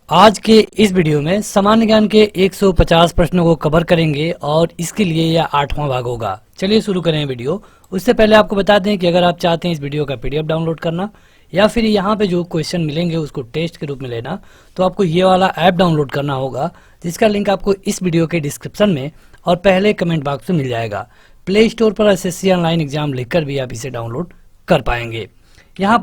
आज के इस वीडियो में सामान्य ज्ञान के 150 प्रश्नों को कवर करेंगे और इसके लिए यह 8वां भाग होगा। चलिए शुरू करें वीडियो। उससे पहले आपको बता दें कि अगर आप चाहते हैं इस वीडियो का पीडीएफ डाउनलोड करना या फिर यहाँ पे जो क्वेश्चन मिलेंगे उसको टेस्ट के रूप में लेना, तो आपको ये वाला ऐप डाउनलोड करना होगा, जिसका लिंक आपको इस वीडियो के डिस्क्रिप्शन में और पहले कमेंट बॉक्स में मिल जाएगा। प्ले स्टोर पर एसएससी ऑनलाइन एग्जाम लिखकर भी आप इसे डाउनलोड कर पाएंगे। यहाँ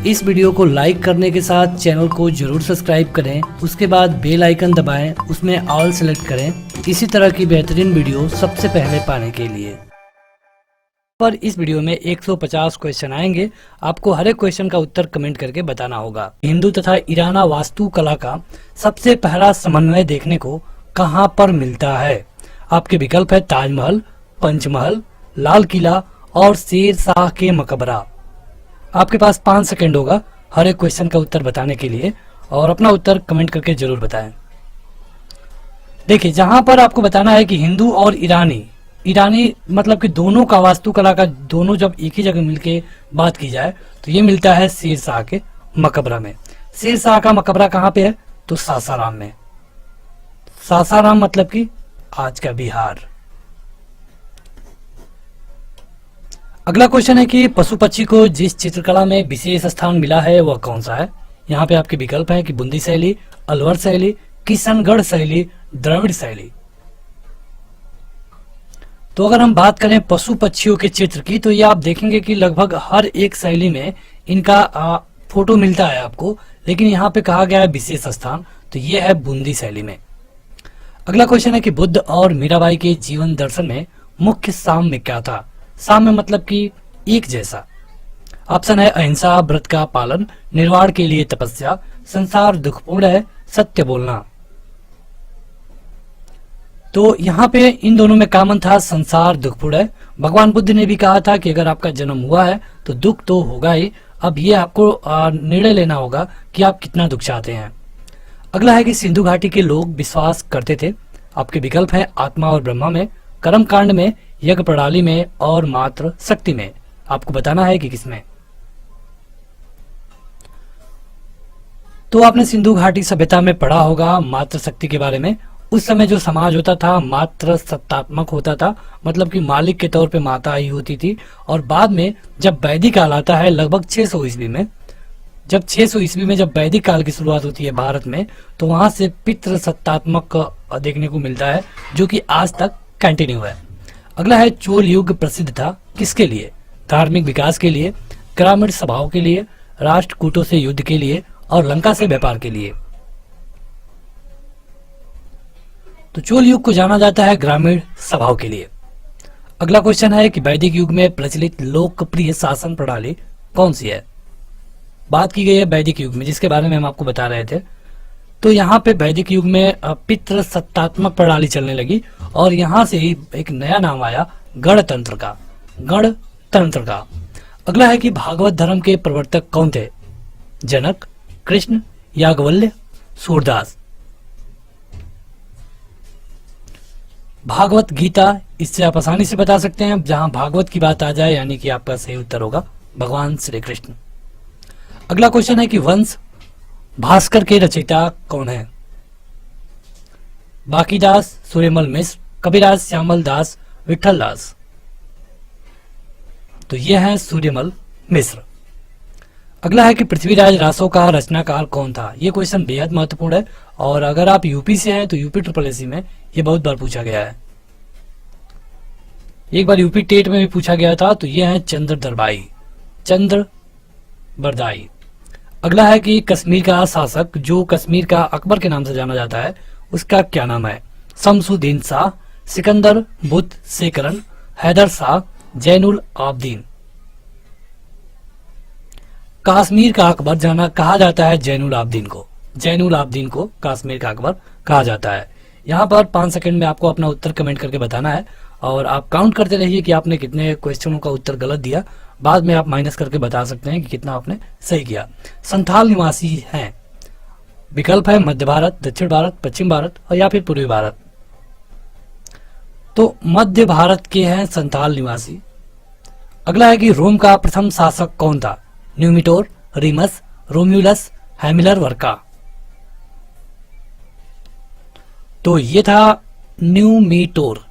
इस वीडियो को लाइक करने के साथ चैनल को जरूर सब्सक्राइब करें, उसके बाद बेल आइकन दबाएं, उसमें ऑल सेलेक्ट करें इसी तरह की बेहतरीन वीडियो सबसे पहले पाने के लिए। पर इस वीडियो में 150 क्वेश्चन आएंगे। आपको हर एक क्वेश्चन का उत्तर कमेंट करके बताना होगा। हिंदू तथा ईराना वास्तुकला का सबसे पहला समन्वय देखने को कहां पर मिलता है? आपके विकल्प है ताजमहल, पंचमहल, लाल किला और शेर शाह के मकबरा। आपके पास 5 सेकंड होगा हर एक क्वेश्चन का उत्तर बताने के लिए और अपना उत्तर कमेंट करके जरूर बताएं। देखिए, जहां पर आपको बताना है कि हिंदू और ईरानी मतलब कि दोनों का वास्तुकला का दोनों जब एक ही जगह मिलके बात की जाए तो ये मिलता है शेर शाह के मकबरा में। शेर शाह का मकबरा कहाँ पे है? तो सासाराम में। सासाराम मतलब कि आज का बिहार। अगला क्वेश्चन है कि पशु पक्षी को जिस चित्रकला में विशेष स्थान मिला है वह कौन सा है? यहाँ पे आपके विकल्प है कि बूंदी शैली, अलवर शैली, किशनगढ़ शैली, द्रविड़ शैली। तो अगर हम बात करें पशु पक्षियों के चित्र की, तो ये आप देखेंगे कि लगभग हर एक शैली में इनका फोटो मिलता है आपको, लेकिन यहाँ पे कहा गया है विशेष स्थान, तो ये है बूंदी शैली में। अगला क्वेश्चन है कि बुद्ध और मीराबाई के जीवन दर्शन में मुख्य साम्य क्या था? साम्य मतलब कि एक जैसा। ऑप्शन है अहिंसा, व्रत का पालन, निर्वाण के लिए तपस्या, संसार दुखपूर्ण है, सत्य बोलना। तो यहाँ पे इन दोनों में कॉमन था संसार दुखपूर्ण है। भगवान बुद्ध ने भी कहा था कि अगर आपका जन्म हुआ है तो दुख तो होगा ही, अब ये आपको निर्णय लेना होगा कि आप कितना दुख चाहते हैं। अगला है कि सिंधु घाटी के लोग विश्वास करते थे। आपके विकल्प है आत्मा और ब्रह्मा में, कर्म कांड में, यज्ञ प्रणाली में और मात्र शक्ति में। आपको बताना है कि किसमें। तो आपने सिंधु घाटी सभ्यता में पढ़ा होगा मात्र शक्ति के बारे में। उस समय जो समाज होता था मात्र सत्तात्मक होता था, मतलब कि मालिक के तौर पे माता ही होती थी। और बाद में जब वैदिक काल आता है लगभग 600 ईस्वी में, जब 600 ईस्वी में जब वैदिक काल की शुरुआत होती है भारत में, तो वहां से पितृ सत्तात्मक देखने को मिलता है, जो कि आज तक कंटिन्यू है। अगला है चोल युग प्रसिद्ध था किसके लिए? धार्मिक विकास के लिए, ग्रामीण सभाओं के लिए, राष्ट्रकूटों से युद्ध के लिए और लंका से व्यापार के लिए। तो चोल युग को जाना जाता है ग्रामीण सभाओं के लिए। अगला क्वेश्चन है कि वैदिक युग में प्रचलित लोकप्रिय शासन प्रणाली कौन सी है? बात की गई है वैदिक युग में, जिसके बारे में हम आपको बता रहे थे। तो यहाँ पे वैदिक युग में पितृ सत्तात्मक प्रणाली चलने लगी और यहाँ से ही एक नया नाम आया गणतंत्र का। अगला है कि भागवत धर्म के प्रवर्तक कौन थे? जनक, कृष्ण, याज्ञवल्क्य, सूरदास। भागवत गीता, इससे आप आसानी से बता सकते हैं। जहां भागवत की बात आ जाए यानी कि आपका सही उत्तर होगा भगवान श्री कृष्ण। अगला क्वेश्चन है कि वंश भास्कर के रचयिता कौन है? बाकीदास, सूर्यमल मिश्र, कबीरदास, श्यामल दास, विठल दास। तो यह है सूर्यमल मिश्र। अगला है कि पृथ्वीराज रासो का रचनाकार कौन था? यह क्वेश्चन बेहद महत्वपूर्ण है और अगर आप यूपी से हैं तो यूपी SSS में यह बहुत बार पूछा गया है। एक बार यूपी टेट में भी पूछा गया था। तो यह है चंद्र बरदाई। अगला है कि कश्मीर का शासक जो कश्मीर का अकबर के नाम से जाना जाता है, उसका क्या नाम है? शमसुद्दीन शाह, सिकंदर बुत सेकरन, हैदर शाह, जैनुल आबदीन। कश्मीर का अकबर कहा जाता है जैनुल आबदीन को कश्मीर का अकबर कहा जाता है। यहाँ पर 5 सेकंड में आपको अपना उत्तर कमेंट करके बताना है और आप काउंट करते रहिए कि आपने कितने क्वेश्चनों का उत्तर गलत दिया। बाद में आप माइनस करके बता सकते हैं कि कितना आपने सही किया। संथाल निवासी हैं। विकल्प है मध्य भारत, दक्षिण भारत, पश्चिम भारत और या फिर पूर्वी भारत। तो मध्य भारत के हैं संथाल निवासी। अगला है कि रोम का प्रथम शासक कौन था? न्यूमिटोर, रीमस, रोम्यूलस, हैमिलर वर्का। तो ये था न्यूमीटोर।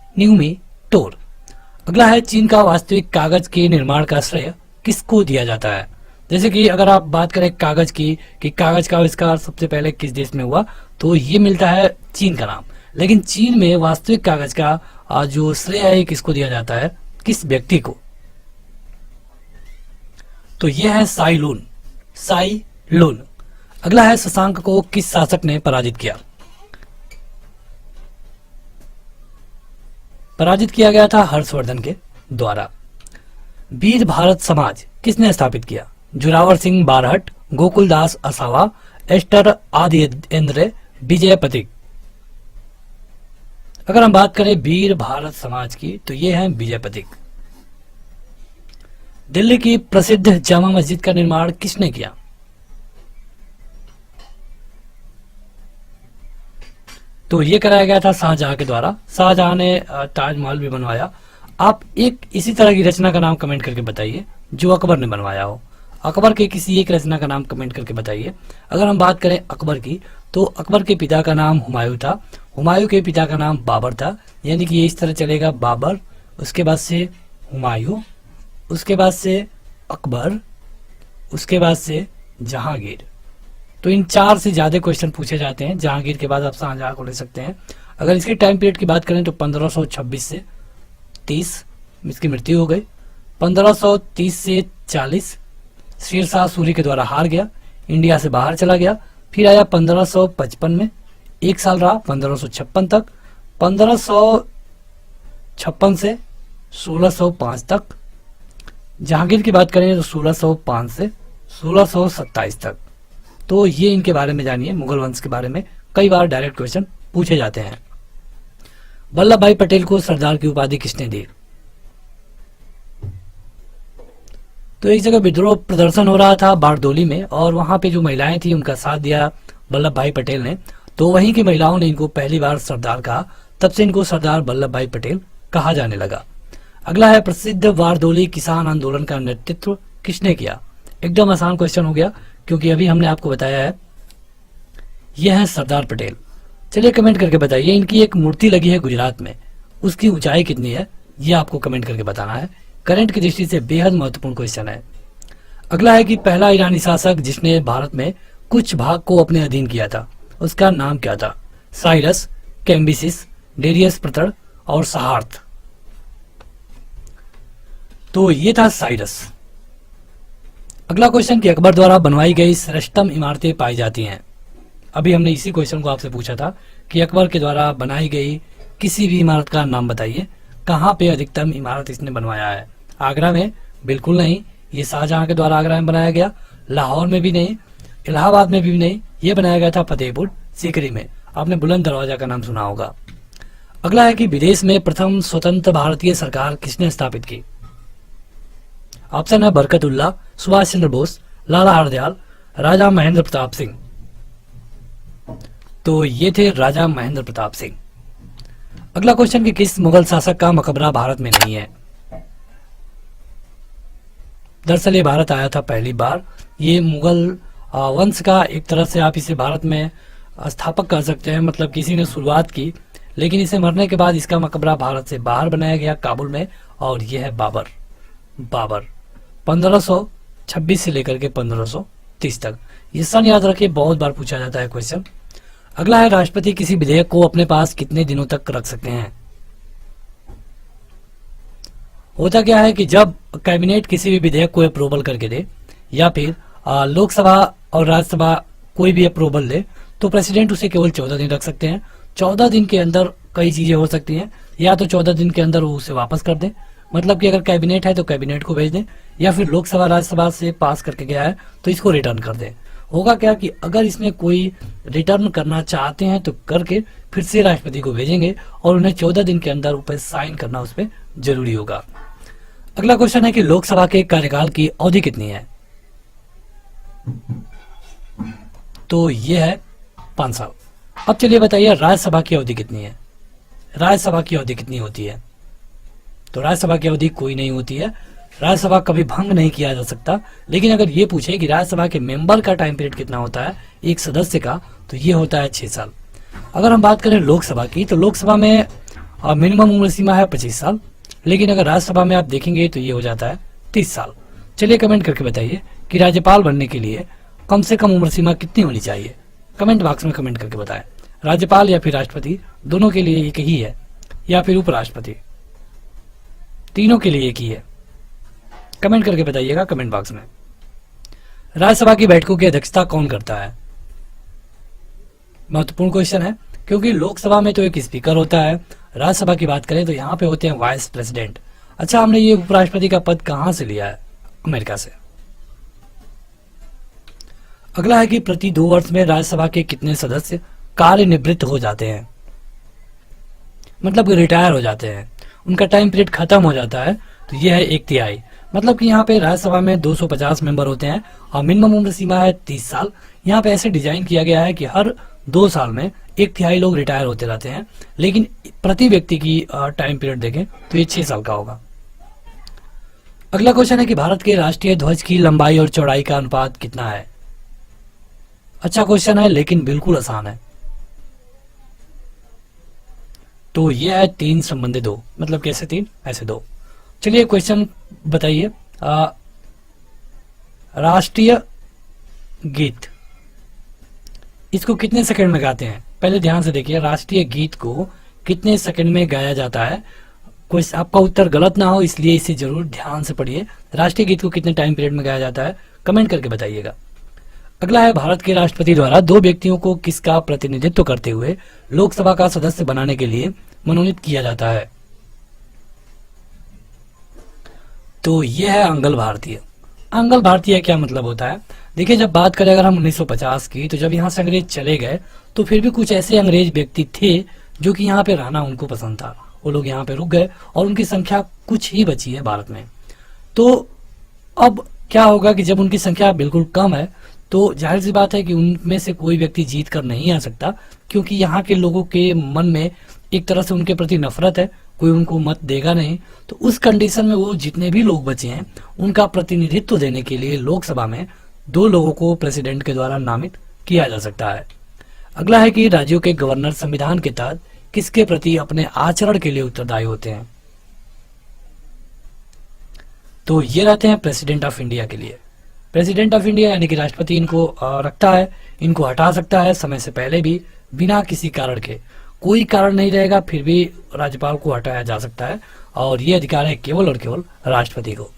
अगला है चीन का वास्तविक कागज के निर्माण का श्रेय किसको दिया जाता है। जैसे कि अगर आप बात करें कागज की कि कागज का आविष्कार सबसे पहले किस देश में हुआ, तो ये मिलता है चीन का नाम। लेकिन चीन में वास्तविक कागज का जो श्रेय है किसको दिया जाता है, किस व्यक्ति को। तो यह है साई लुन। अगला है शशांक को किस शासक ने पराजित किया। पराजित किया गया था हर्षवर्धन के द्वारा। वीर भारत समाज किसने स्थापित किया। जोरावर सिंह बारहट, गोकुलदास असावा, एस्टर आदित्य, विजय पथिक। अगर हम बात करें वीर भारत समाज की तो ये है विजय पथिक। दिल्ली की प्रसिद्ध जामा मस्जिद का निर्माण किसने किया। तो ये कराया गया था शाहजहां के द्वारा। शाहजहां ने ताजमहल भी बनवाया। आप एक इसी तरह की रचना का नाम कमेंट करके बताइए जो अकबर ने बनवाया हो। अकबर के किसी एक रचना का नाम कमेंट करके बताइए। अगर हम बात करें अकबर की तो अकबर के पिता का नाम हुमायूं था। हुमायूं के पिता का नाम बाबर था, यानी कि ये इस तरह चलेगा बाबर, उसके बाद से हुमायूं, उसके बाद से अकबर, उसके बाद से जहांगीर। तो इन 4 से ज्यादा क्वेश्चन पूछे जाते हैं। जहांगीर के बाद आप शाहजहां को ले सकते हैं। अगर इसके टाइम पीरियड की बात करें तो 1526 से 30 इसकी मृत्यु हो गई। 1530 से 40 शेरशाह सूरी के द्वारा हार गया, इंडिया से बाहर चला गया। फिर आया 1555 में, 1 साल रहा 1556 तक। 1556 से 1605 तक। जहांगीर की बात करें तो 1605 से 1627 तक। तो ये इनके बारे में जानिए, मुगल वंश के बारे में कई बार डायरेक्ट क्वेश्चन पूछे जाते हैं। वल्लभ भाई पटेल को सरदार की उपाधि किसने दी। तो एक जगह विद्रोह प्रदर्शन हो रहा था बारडोली में, और वहां पे जो महिलाएं थी उनका साथ दिया वल्लभ भाई पटेल ने। तो वहीं की महिलाओं ने इनको पहली बार सरदार कहा, तब से इनको सरदार वल्लभ भाई पटेल कहा जाने लगा। अगला है प्रसिद्ध बारडोली किसान आंदोलन का नेतृत्व किसने किया। एकदम आसान क्वेश्चन हो गया क्योंकि अभी हमने आपको बताया है, यह है सरदार पटेल। चलिए कमेंट करके बताइए, इनकी एक मूर्ति लगी है गुजरात में, उसकी ऊंचाई कितनी है, ये आपको कमेंट करके बताना है। करंट की दृष्टि से बेहद महत्वपूर्ण क्वेश्चन है। अगला है कि पहला ईरानी शासक जिसने भारत में कुछ भाग को अपने अधीन किया था, उसका नाम क्या था। साइरस, कैम्बिसिस, डेरियस प्रथम और सहार्थ। तो ये था साइरस। अगला क्वेश्चन कि अकबर द्वारा बनवाई गई श्रेष्ठतम इमारतें पाई जाती हैं। अभी हमने इसी क्वेश्चन को आपसे पूछा था कि अकबर के द्वारा बनाई गई किसी भी इमारत का नाम बताइए। कहाँ पे अधिकतम इमारत इसने बनवाया है। आगरा में बिल्कुल नहीं, ये शाहजहां के द्वारा आगरा में बनाया गया। लाहौर में भी नहीं, इलाहाबाद में भी नहीं, ये बनाया गया था फतेहपुर सीकरी में। आपने बुलंद दरवाजा का नाम सुना होगा। अगला है कि विदेश में प्रथम स्वतंत्र भारतीय सरकार किसने स्थापित की। ऑप्शन है बरकतुल्ला, सुभाष चंद्र बोस, लाला हरदयाल, राजा महेंद्र प्रताप सिंह। तो ये थे राजा महेंद्र प्रताप सिंह। अगला क्वेश्चन कि किस मुगल शासक का मकबरा भारत में नहीं है। दरअसल ये भारत आया था पहली बार। ये मुगल वंश का एक तरह से आप इसे भारत में स्थापक कर सकते हैं, मतलब किसी ने शुरुआत की, लेकिन इसे मरने के बाद इसका मकबरा भारत से बाहर बनाया गया काबुल में, और यह है बाबर। 1526 से लेकर के 1530 तक। ये सन याद रखिए, बहुत बार पूछा जाता है क्वेश्चन। अगला है राष्ट्रपति किसी विधेयक को अपने पास कितने दिनों तक रख सकते हैं। होता क्या है कि जब कैबिनेट किसी भी विधेयक को अप्रूवल करके दे, या फिर लोकसभा और राज्यसभा कोई भी अप्रूवल दे, तो प्रेसिडेंट उसे केवल 14 दिन रख सकते हैं। 14 दिन के अंदर कई चीजें हो सकती हैं, या तो 14 दिन के अंदर वो उसे वापस कर दे, मतलब कि अगर कैबिनेट है तो कैबिनेट को भेज दें, या फिर लोकसभा राज्यसभा से पास करके गया है तो इसको रिटर्न कर दें। होगा क्या कि अगर इसमें कोई रिटर्न करना चाहते हैं तो करके फिर से राष्ट्रपति को भेजेंगे, और उन्हें 14 दिन के अंदर ऊपर साइन करना उस पर जरूरी होगा। अगला क्वेश्चन है कि लोकसभा के कार्यकाल की अवधि कितनी है। तो यह है 5 साल। अब चलिए बताइए राज्यसभा की अवधि कितनी है। राज्यसभा की अवधि कितनी होती है। तो राज्यसभा की अवधि कोई नहीं होती है, राज्यसभा कभी भंग नहीं किया जा सकता। लेकिन अगर ये पूछे कि राज्यसभा के मेंबर का टाइम पीरियड कितना होता है एक सदस्य का, तो ये होता है 6 साल। अगर हम बात करें लोकसभा की, तो लोकसभा में मिनिमम उम्र सीमा है 25 साल, लेकिन अगर राज्यसभा में आप देखेंगे तो ये हो जाता है 30 साल। चलिए कमेंट करके बताइए कि राज्यपाल बनने के लिए कम से कम उम्र सीमा कितनी होनी चाहिए। कमेंट बॉक्स में कमेंट करके बताएं। राज्यपाल या फिर राष्ट्रपति दोनों के लिए एक ही है, या फिर उपराष्ट्रपति, तीनों के लिए एक ही है। कमेंट करके बताइएगा कमेंट बॉक्स में। राज्यसभा की बैठकों की अध्यक्षता कौन करता है? महत्वपूर्ण क्वेश्चन है, क्योंकि लोकसभा में तो एक स्पीकर होता है, राज्यसभा की बात करें तो यहाँ पे होते हैं वाइस प्रेसिडेंट। अच्छा, हमने ये उपराष्ट्रपति का पद कहां से लिया है? अमेरिका से। अगला है कि प्रति 2 वर्ष में राज्यसभा के कितने सदस्य कार्यनिवृत्त हो जाते हैं, मतलब रिटायर हो जाते हैं, उनका टाइम पीरियड खत्म हो जाता है। तो यह है 1/3। मतलब कि यहाँ पे राज्यसभा में 250 मेंबर होते हैं और मिनिमम उम्र सीमा है 30 साल। यहाँ पे ऐसे डिजाइन किया गया है कि हर 2 साल में 1/3 लोग रिटायर होते रहते हैं, लेकिन प्रति व्यक्ति की टाइम पीरियड देखें तो ये 6 साल का होगा। अगला क्वेश्चन है कि भारत के राष्ट्रीय ध्वज की लंबाई और चौड़ाई का अनुपात कितना है? अच्छा क्वेश्चन है, लेकिन बिल्कुल आसान है। तो यह है 3/2। मतलब कैसे 3? ऐसे 2। चलिए क्वेश्चन बताइए, राष्ट्रीय गीत इसको कितने सेकंड में गाते हैं? पहले ध्यान से देखिए, राष्ट्रीय गीत को कितने सेकंड में गाया जाता है? कोई आपका उत्तर गलत ना हो इसलिए इसे जरूर ध्यान से पढ़िए। राष्ट्रीय गीत को कितने टाइम पीरियड में गाया जाता है? कमेंट करके बताइएगा। अगला है, भारत के राष्ट्रपति द्वारा 2 व्यक्तियों को किसका प्रतिनिधित्व करते हुए लोकसभा का सदस्य बनाने के लिए मनोनीत किया जाता है? तो यह है अंगल भारतीय। अंगल भारतीय क्या मतलब होता है? देखिए, जब बात करें अगर हम 1950 की, तो जब यहाँ से अंग्रेज चले गए तो फिर भी कुछ ऐसे अंग्रेज व्यक्ति थे जो कि यहाँ पे रहना उनको पसंद था। वो लोग यहाँ पे रुक गए और उनकी संख्या कुछ ही बची है भारत में। तो अब क्या होगा कि जब उनकी संख्या बिल्कुल कम है तो जाहिर सी बात है कि उनमें से कोई व्यक्ति जीत कर नहीं आ सकता, क्योंकि यहाँ के लोगों के मन में एक तरह से उनके प्रति नफरत है, कोई उनको मत देगा नहीं। तो उस कंडीशन में वो जितने भी लोग बचे हैं उनका प्रतिनिधित्व देने के लिए लोकसभा में 2 लोगों को प्रेसिडेंट के द्वारा नामित किया जा सकता है। अगला है कि राज्यों के गवर्नर संविधान के तहत किसके प्रति अपने आचरण के लिए उत्तरदायी होते हैं? तो ये रहते हैं प्रेसिडेंट ऑफ इंडिया के लिए। प्रेसिडेंट ऑफ इंडिया यानी कि राष्ट्रपति इनको रखता है, इनको हटा सकता है समय से पहले भी बिना किसी कारण के। कोई कारण नहीं रहेगा फिर भी राज्यपाल को हटाया जा सकता है, और ये अधिकार है केवल और केवल राष्ट्रपति को।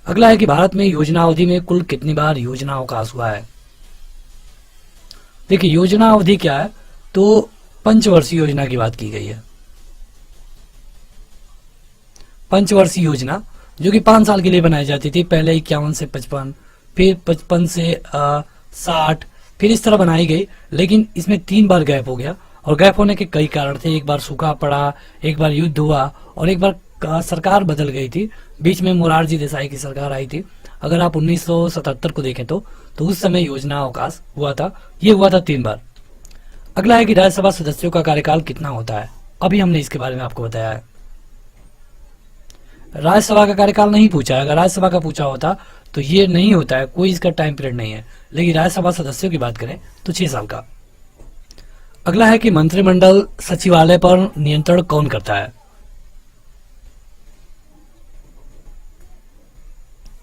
अगला है कि भारत में योजना अवधि में कुल कितनी बार योजना अवकाश हुआ है? देखिए, योजना अवधि क्या है? तो पंचवर्षीय योजना की बात की गई है। पंचवर्षीय योजना जो कि 5 साल के लिए बनाई जाती थी, पहले 51 से 55, फिर 55 से 60, फिर इस तरह बनाई गई। लेकिन इसमें 3 बार गैप हो गया, और गैप होने के कई कारण थे। एक बार सूखा पड़ा, एक बार युद्ध हुआ, और एक बार सरकार बदल गई थी। बीच में मोरारजी देसाई की सरकार आई थी। अगर आप 1977 को देखें तो उस समय योजना अवकाश हुआ था। ये हुआ था 3 बार। अगला है कि राज्यसभा सदस्यों का कार्यकाल कितना होता है? अभी हमने इसके बारे में आपको बताया है। राज्यसभा का कार्यकाल नहीं पूछा है। अगर राज्यसभा का पूछा होता तो ये नहीं होता है, कोई इसका टाइम पीरियड नहीं है। लेकिन राज्यसभा सदस्यों की बात करें तो 6 साल का। अगला है कि मंत्रिमंडल सचिवालय पर नियंत्रण कौन करता है?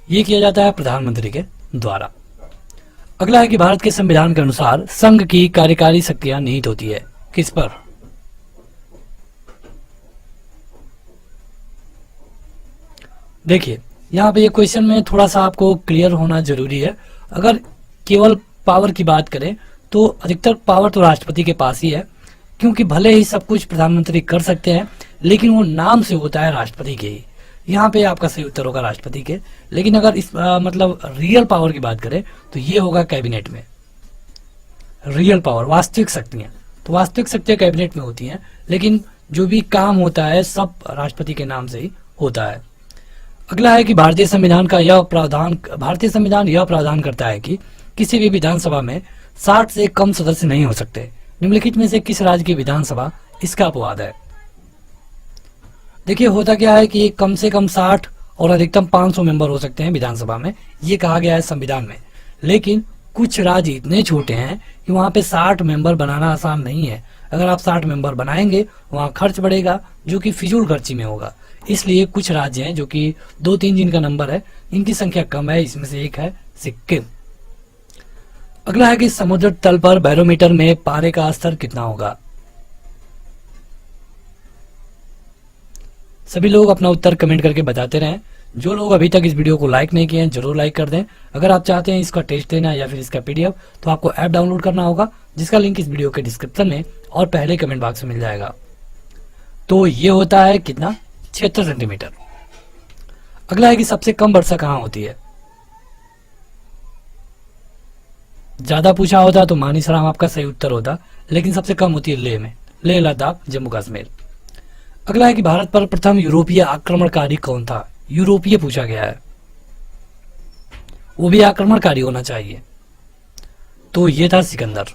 ये किया जाता है प्रधानमंत्री के द्वारा। अगला है कि भारत के संविधान के अनुसार संघ की कार्यकारी शक्तियां निहित होती है किस पर? देखिए, यहाँ पे ये क्वेश्चन में थोड़ा सा आपको क्लियर होना जरूरी है। अगर केवल पावर की बात करें तो अधिकतर पावर तो राष्ट्रपति के पास ही है, क्योंकि भले ही सब कुछ प्रधानमंत्री कर सकते हैं लेकिन वो नाम से होता है राष्ट्रपति के ही। यहाँ पे आपका सही उत्तर होगा राष्ट्रपति के। लेकिन अगर इस मतलब रियल पावर की बात करें तो ये होगा कैबिनेट में। रियल पावर, वास्तविक शक्तियां, तो वास्तविक शक्तियां कैबिनेट में होती हैं, लेकिन जो भी काम होता है सब राष्ट्रपति के नाम से ही होता है। अगला है कि भारतीय संविधान यह प्रावधान करता है कि किसी भी विधानसभा में 60 से कम सदस्य नहीं हो सकते। निम्नलिखित में से किस राज्य की विधानसभा इसका अपवाद है? देखिए, होता क्या है कि कम से कम 60 और अधिकतम 500 मेंबर हो सकते हैं विधानसभा में, ये कहा गया है संविधान में। लेकिन कुछ राज्य इतने छोटे हैं कि वहां पे 60 मेंबर बनाना आसान नहीं है। अगर आप 60 मेंबर बनाएंगे वहां खर्च बढ़ेगा, जो कि फिजूल खर्ची में होगा। इसलिए कुछ राज्य हैं जो कि 2-3 जिनका नंबर है, इनकी संख्या कम है। इसमें से एक है सिक्किम। अगला है कि समुद्र तल पर बैरोमीटर में पारे का स्तर कितना होगा। सभी लोग अपना उत्तर कमेंट करके बताते रहें। जो लोग अभी तक इस वीडियो को लाइक नहीं किए हैं जरूर लाइक कर दें। अगर आप चाहते हैं इसका टेस्ट देना या फिर इसका पीडीएफ, तो आपको ऐप डाउनलोड करना होगा, जिसका लिंक इस वीडियो के डिस्क्रिप्शन में और पहले कमेंट बॉक्स में मिल जाएगा। तो ये होता है कितना, 76 सेंटीमीटर। अगला है कि सबसे कम वर्षा कहाँ होती है। ज्यादा पूछा होता तो मानीसराम आपका सही उत्तर होता, लेकिन सबसे कम होती है लेह में, लेह लद्दाख जम्मू कश्मीर। अगला है कि भारत पर प्रथम यूरोपीय आक्रमणकारी कौन था। यूरोपीय पूछा गया है, वो भी आक्रमणकारी होना चाहिए, तो ये था सिकंदर।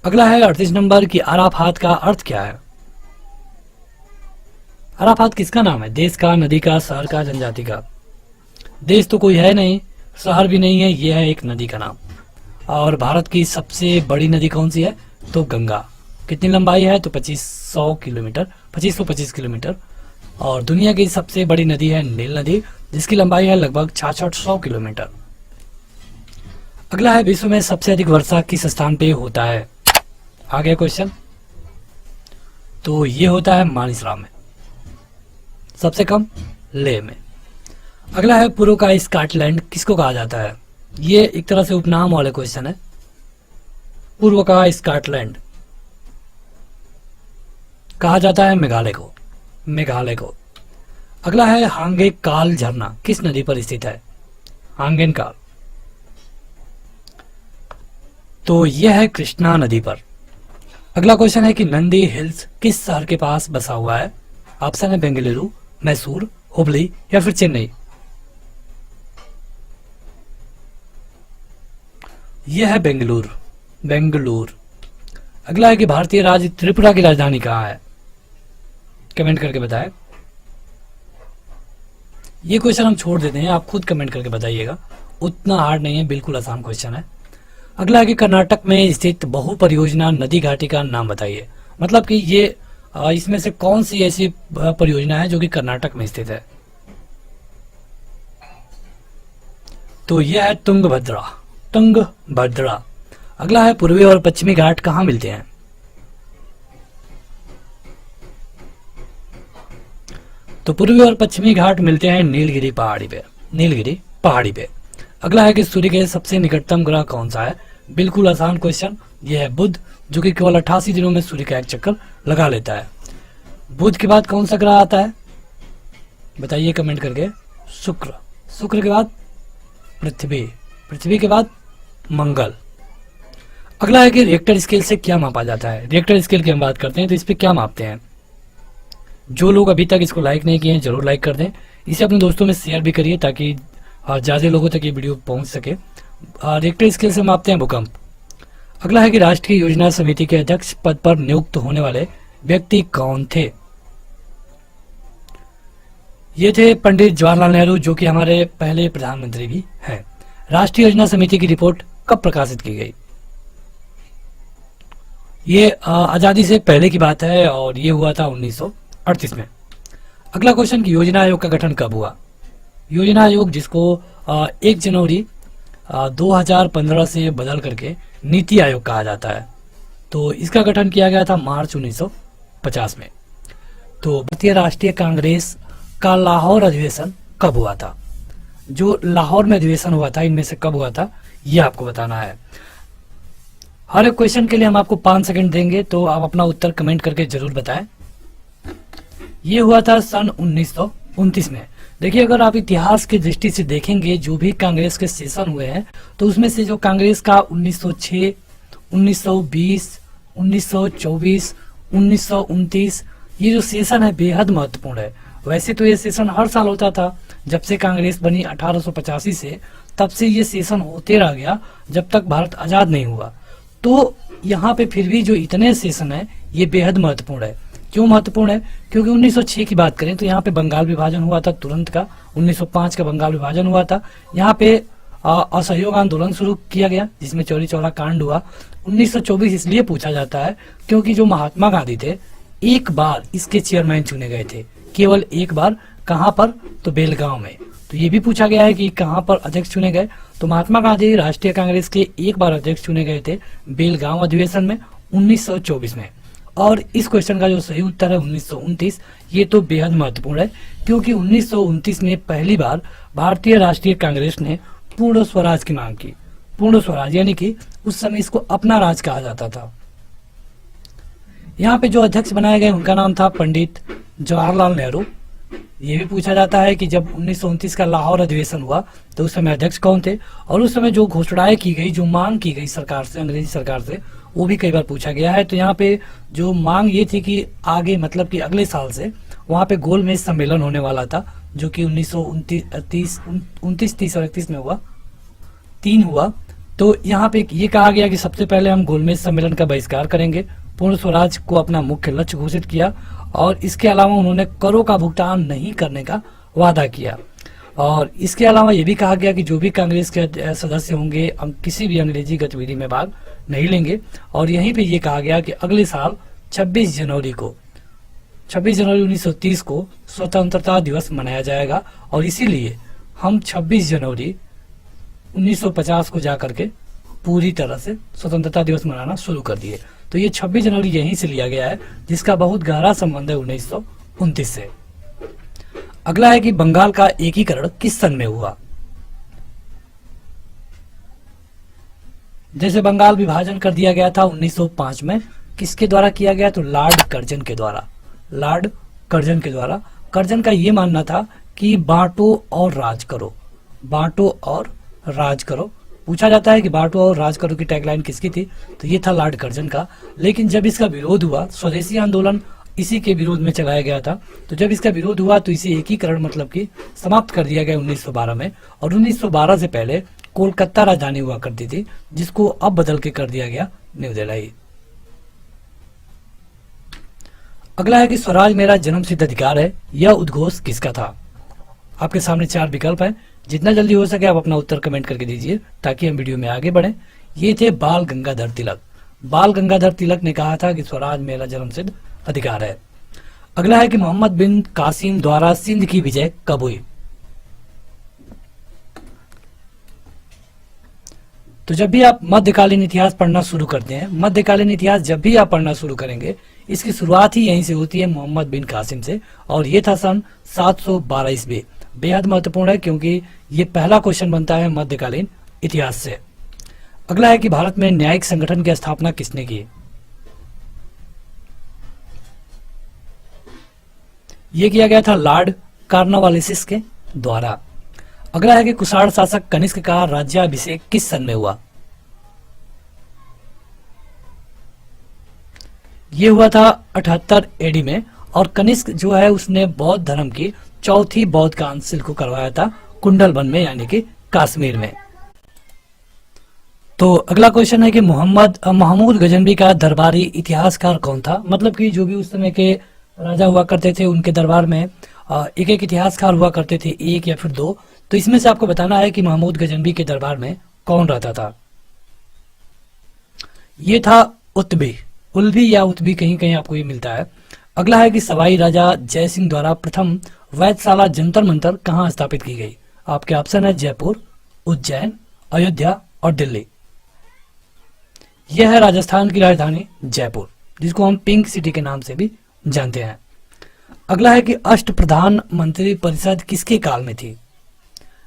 अगला है 38 नंबर की अराफात का अर्थ क्या है। अराफात किसका नाम है, देश का, नदी का, शहर का, जनजाति का। देश तो कोई है नहीं, शहर भी नहीं है, ये है एक नदी का नाम। और भारत की सबसे बड़ी नदी कौन सी है, तो गंगा। कितनी लंबाई है, तो 2500 किलोमीटर, 2525 किलोमीटर। और दुनिया की सबसे बड़ी नदी है नील नदी, जिसकी लंबाई है लगभग 6600 किलोमीटर। अगला है विश्व में सबसे अधिक वर्षा किस स्थान पे होता है। आगे क्वेश्चन, तो ये होता है मानीसराम में। सबसे कम लेह में। अगला है पूर्व का स्कॉटलैंड किसको कहा जाता है। ये एक तरह से उपनाम वाले क्वेश्चन है। पूर्व का स्कॉटलैंड कहा जाता है मेघालय को, मेघालय को। अगला है हांगे काल झरना किस नदी पर स्थित है। हांगेन काल, तो यह है कृष्णा नदी पर। अगला क्वेश्चन है कि नंदी हिल्स किस शहर के पास बसा हुआ है। ऑप्शन है बेंगलुरु, मैसूर, हुबली या फिर चेन्नई। यह है बेंगलुरु, बेंगलुरु। अगला है कि भारतीय राज्य त्रिपुरा की राजधानी कहाँ है। कमेंट करके बताएं। ये क्वेश्चन हम छोड़ देते हैं, आप खुद कमेंट करके बताइएगा, उतना हार्ड नहीं है, बिल्कुल आसान क्वेश्चन है। अगला है कि कर्नाटक में स्थित बहु परियोजना नदी घाटी का नाम बताइए। मतलब कि ये इसमें से कौन सी ऐसी परियोजना है जो कि कर्नाटक में स्थित है। तो यह है तुंगभद्रा, तुंगभद्रा। अगला है पूर्वी और पश्चिमी घाट कहाँ मिलते हैं। तो पूर्वी और पश्चिमी घाट मिलते हैं नीलगिरी पहाड़ी पे, नीलगिरी पहाड़ी पे। अगला है कि सूर्य के सबसे निकटतम ग्रह कौन सा है। बिल्कुल आसान क्वेश्चन, यह है बुध, जो कि केवल 88 दिनों में सूर्य का एक चक्कर लगा लेता है। बुध के बाद कौन सा ग्रह आता है, बताइए कमेंट करके। शुक्र, शुक्र के बाद पृथ्वी, पृथ्वी के बाद मंगल। अगला है कि रिएक्टर स्केल से क्या मापा जाता है। रिएक्टर स्केल की हम बात करते हैं तो इस पे क्या मापते हैं। जो लोग अभी तक इसको लाइक नहीं किए हैं जरूर लाइक कर दें, इसे अपने दोस्तों में शेयर भी करिए ताकि ज़्यादा लोगों तक ये वीडियो पहुंच सके। रिएक्टर स्केल से मापते हैं भूकंप। अगला है कि राष्ट्रीय योजना समिति के अध्यक्ष पद पर नियुक्त होने वाले व्यक्ति कौन थे। ये थे पंडित जवाहरलाल नेहरू, जो कि हमारे पहले प्रधानमंत्री भी हैं। राष्ट्रीय योजना समिति की रिपोर्ट कब प्रकाशित की गई। ये आजादी से पहले की बात है और ये हुआ था 1938 में। अगला क्वेश्चन कि योजना आयोग का गठन कब हुआ। योजना आयोग, जिसको 1 जनवरी 2015 से बदल करके नीति आयोग कहा जाता है, तो इसका गठन किया गया था मार्च 1950 में। तो भारतीय राष्ट्रीय कांग्रेस का लाहौर अधिवेशन कब हुआ था। जो लाहौर में अधिवेशन हुआ था इनमें से कब हुआ था, ये आपको बताना है। हर एक क्वेश्चन के लिए हम आपको 5 सेकंड देंगे, तो आप अपना उत्तर कमेंट करके जरूर बताएं। ये हुआ था सन 1929 में। देखिए, अगर आप इतिहास की दृष्टि से देखेंगे, जो भी कांग्रेस के सेशन हुए हैं, तो उसमें से जो कांग्रेस का 1906, 1920, 1924, 1929 ये जो सेशन है बेहद महत्वपूर्ण है। वैसे तो ये सेशन हर साल होता था, जब से कांग्रेस बनी 1885 से, तब से ये सेशन होते रह गया जब तक भारत आजाद नहीं हुआ। तो यहाँ पे फिर भी जो इतने सेशन है ये बेहद महत्वपूर्ण है, क्यों महत्वपूर्ण है? क्योंकि 1906 की बात करें तो यहाँ पे बंगाल विभाजन हुआ था तुरंत का, 1905 का बंगाल विभाजन हुआ था। यहाँ पे असहयोग आंदोलन शुरू किया गया जिसमें चौरी चौरा कांड हुआ। 1924 इसलिए पूछा जाता है क्योंकि जो महात्मा गांधी थे एक बार इसके चेयरमैन चुने गए थे, केवल एक बार। कहां पर? तो बेलगांव में। तो ये भी पूछा गया है कि कहां पर अध्यक्ष चुने गए, तो महात्मा गांधी राष्ट्रीय कांग्रेस के एक बार अध्यक्ष चुने गए थे बेलगांव अधिवेशन में 1924 में। और इस क्वेश्चन का जो सही उत्तर है 1929। ये तो बेहद महत्वपूर्ण है क्योंकि 1929 में पहली बार भारतीय राष्ट्रीय कांग्रेस ने पूर्ण स्वराज की मांग की। पूर्ण स्वराज यानी कि उस समय इसको अपना राज कहा जाता था। यहाँ पे जो अध्यक्ष बनाए गए उनका नाम था पंडित जवाहरलाल नेहरू। ये भी पूछा जाता है कि जब 1929 का लाहौर अधिवेशन हुआ तो उस समय अध्यक्ष कौन थे, और उस समय जो घोषणाएं की गई, जो मांग की गई सरकार से, अंग्रेजी सरकार से, वो भी कई बार पूछा गया है। तो यहाँ पे जो मांग ये थी कि आगे मतलब कि अगले साल से वहाँ पे गोलमेज सम्मेलन होने वाला था जो कि 1929, 30 और 31 में हुआ, 3 हुआ। तो यहाँ पे ये कहा गया कि सबसे पहले हम गोलमेज सम्मेलन का बहिष्कार करेंगे। पूर्ण स्वराज को अपना मुख्य लक्ष्य घोषित किया और इसके अलावा उन्होंने करों का भुगतान नहीं करने का वादा किया। और इसके अलावा ये भी कहा गया कि जो भी कांग्रेस के सदस्य होंगे हम किसी भी अंग्रेजी गतिविधि में भाग नहीं लेंगे। और यहीं पे ये कहा गया कि अगले साल 26 जनवरी 1930 को स्वतंत्रता दिवस मनाया जाएगा और इसीलिए हम 26 जनवरी 1950 को जाकर के पूरी तरह से स्वतंत्रता दिवस मनाना शुरू कर दिए। तो ये 26 जनवरी यहीं से लिया गया है जिसका बहुत गहरा संबंध है 1929 से। अगला है कि बंगाल का एकीकरण किस सन में हुआ? जैसे बंगाल विभाजन कर दिया गया था 1905 में, किसके द्वारा किया गया? तो लॉर्ड कर्जन के द्वारा। लॉर्ड कर्जन के द्वारा। कर्जन का ये मानना था कि बांटो और राज करो, बांटो और राज करो। पूछा जाता है कि बांटो और राज करो की टैगलाइन किसकी थी? तो ये था लॉर्ड कर्जन का। लेकिन जब इसका विरोध हुआ, स्वदेशी आंदोलन इसी के विरोध में चलाया गया था, तो जब इसका विरोध हुआ तो इसे एकीकरण मतलब कि समाप्त कर दिया गया 1912 में। और 1912 से पहले कोलकाता राजधानी हुआ करती थी जिसको अब बदल के कर दिया गया न्यू दिल्ली। अगला है कि स्वराज मेरा जन्मसिद्ध अधिकार है, यह उद्घोष किसका था? आपके सामने 4 विकल्प हैं, जितना जल्दी हो सके आप अपना उत्तर कमेंट करके दीजिए ताकि हम वीडियो में आगे बढ़ें। ये थे बाल गंगाधर तिलक। बाल गंगाधर तिलक ने कहा था कि स्वराज मेरा जन्मसिद्ध अधिकार है। अगला है कि मोहम्मद बिन कासिम द्वारा सिंध की विजय कब हुई? तो जब भी आप मध्यकालीन इतिहास पढ़ना शुरू करते हैं, मध्यकालीन इतिहास जब भी आप पढ़ना शुरू करेंगे इसकी शुरुआत ही यहीं से होती है मोहम्मद बिन कासिम से, और ये था सन 712 ईस्वी। बेहद महत्वपूर्ण है क्योंकि ये पहला क्वेश्चन बनता है मध्यकालीन इतिहास से। अगला है कि भारत में न्यायिक संगठन की स्थापना किसने की? यह किया गया था लॉर्ड कॉर्नवालिस के द्वारा। अगला है कि कुषाण शासक कनिष्क का राज्याभिषेक किस सन में हुआ? यह हुआ था 78 एडी में, और कनिष्क जो है उसने बौद्ध धर्म की चौथी बौद्ध काउंसिल को करवाया था कुंडलवन में, यानी कि कश्मीर में। तो अगला क्वेश्चन है कि महमूद गजनवी का दरबारी इतिहासकार कौन था? मतलब कि जो भी उस समय के राजा हुआ करते थे उनके दरबार में एक एक इतिहासकार हुआ करते थे, एक या फिर 2। तो इसमें से आपको बताना है कि महमूद गजनवी के दरबार में कौन रहता था। ये था उत्बी, उल्बी या उत्बी, कहीं कहीं आपको ये मिलता है। अगला है कि सवाई राजा जय सिंह द्वारा प्रथम वैधशाला जंतर मंतर कहाँ स्थापित की गई? आपके ऑप्शन है जयपुर, उज्जैन, अयोध्या और दिल्ली। यह है राजस्थान की राजधानी जयपुर, जिसको हम पिंक सिटी के नाम से भी जानते हैं। अगला है कि अष्टप्रधान मंत्री परिषद किसके काल में थी?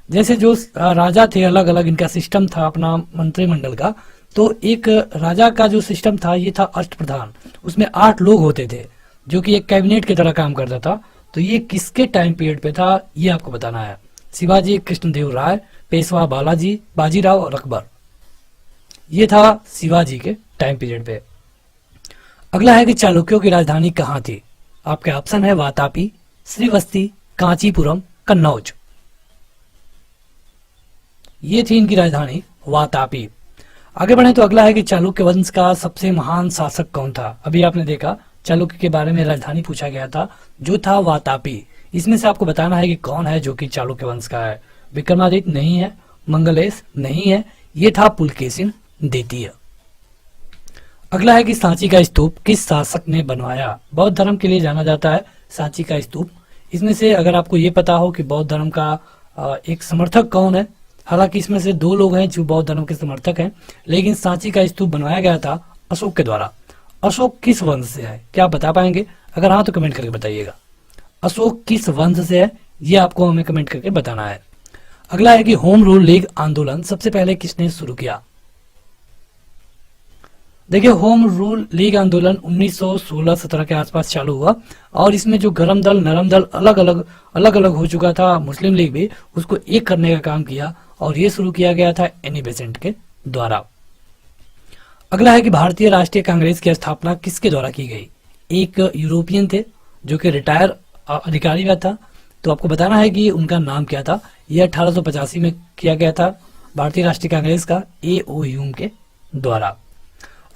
जैसे जो राजा थे अलग अलग इनका सिस्टम था अपना मंत्रिमंडल का, तो एक राजा का जो सिस्टम था ये था अष्टप्रधान। उसमें 8 लोग होते थे जो कि एक कैबिनेट की तरह काम करता था। तो ये किसके टाइम पीरियड पे था ये आपको बताना है। शिवाजी कृष्णदेव राय, पेशवा बालाजी, बाजीराव और अकबर। ये था शिवाजी के टाइम पीरियड पे। अगला है कि चालुक्यों की राजधानी कहाँ थी? आपके ऑप्शन है वातापी, श्रीवस्ती, कांचीपुरम, कन्नौज। ये थी इनकी राजधानी वातापी। आगे बढ़े तो अगला है कि चालुक्य वंश का सबसे महान शासक कौन था? अभी आपने देखा चालुक्य के बारे में राजधानी पूछा गया था, जो था वातापी। इसमें से आपको बताना है कि कौन है जो कि चालुक्य वंश का है। विक्रमादित्य नहीं है, मंगलेश नहीं है, ये था पुलकेशिन द्वितीय। अगला है कि सांची का स्तूप किस शासक ने बनवाया। बौद्ध धर्म के लिए जाना जाता है सांची का स्तूप। इसमें से अगर आपको ये पता हो कि बौद्ध धर्म का एक समर्थक कौन है, हालांकि इसमें से 2 लोग हैं जो बौद्ध धर्म के समर्थक हैं, लेकिन सांची का स्तूप बनवाया गया था अशोक के द्वारा। अशोक किस वंश से है, क्या आप बता पाएंगे? अगर हाँ तो कमेंट करके बताइएगा। अशोक किस वंश से है, ये आपको हमें कमेंट करके बताना है। अगला है कि होम रूल लीग आंदोलन सबसे पहले किसने शुरू किया। देखिए, होम रूल लीग आंदोलन 1916-17 के आसपास चालू हुआ और इसमें जो गरम दल नरम दल अलग अलग हो चुका था, मुस्लिम लीग भी, उसको एक करने का काम किया और ये शुरू किया गया था एनी बेसेंट के द्वारा। अगला है कि भारतीय राष्ट्रीय कांग्रेस की स्थापना किसके द्वारा की गई। एक यूरोपियन थे जो कि रिटायर अधिकारी का था, तो आपको बताना है कि उनका नाम क्या था। यह 1885 में किया गया था भारतीय राष्ट्रीय कांग्रेस का A.O. ह्यूम के द्वारा।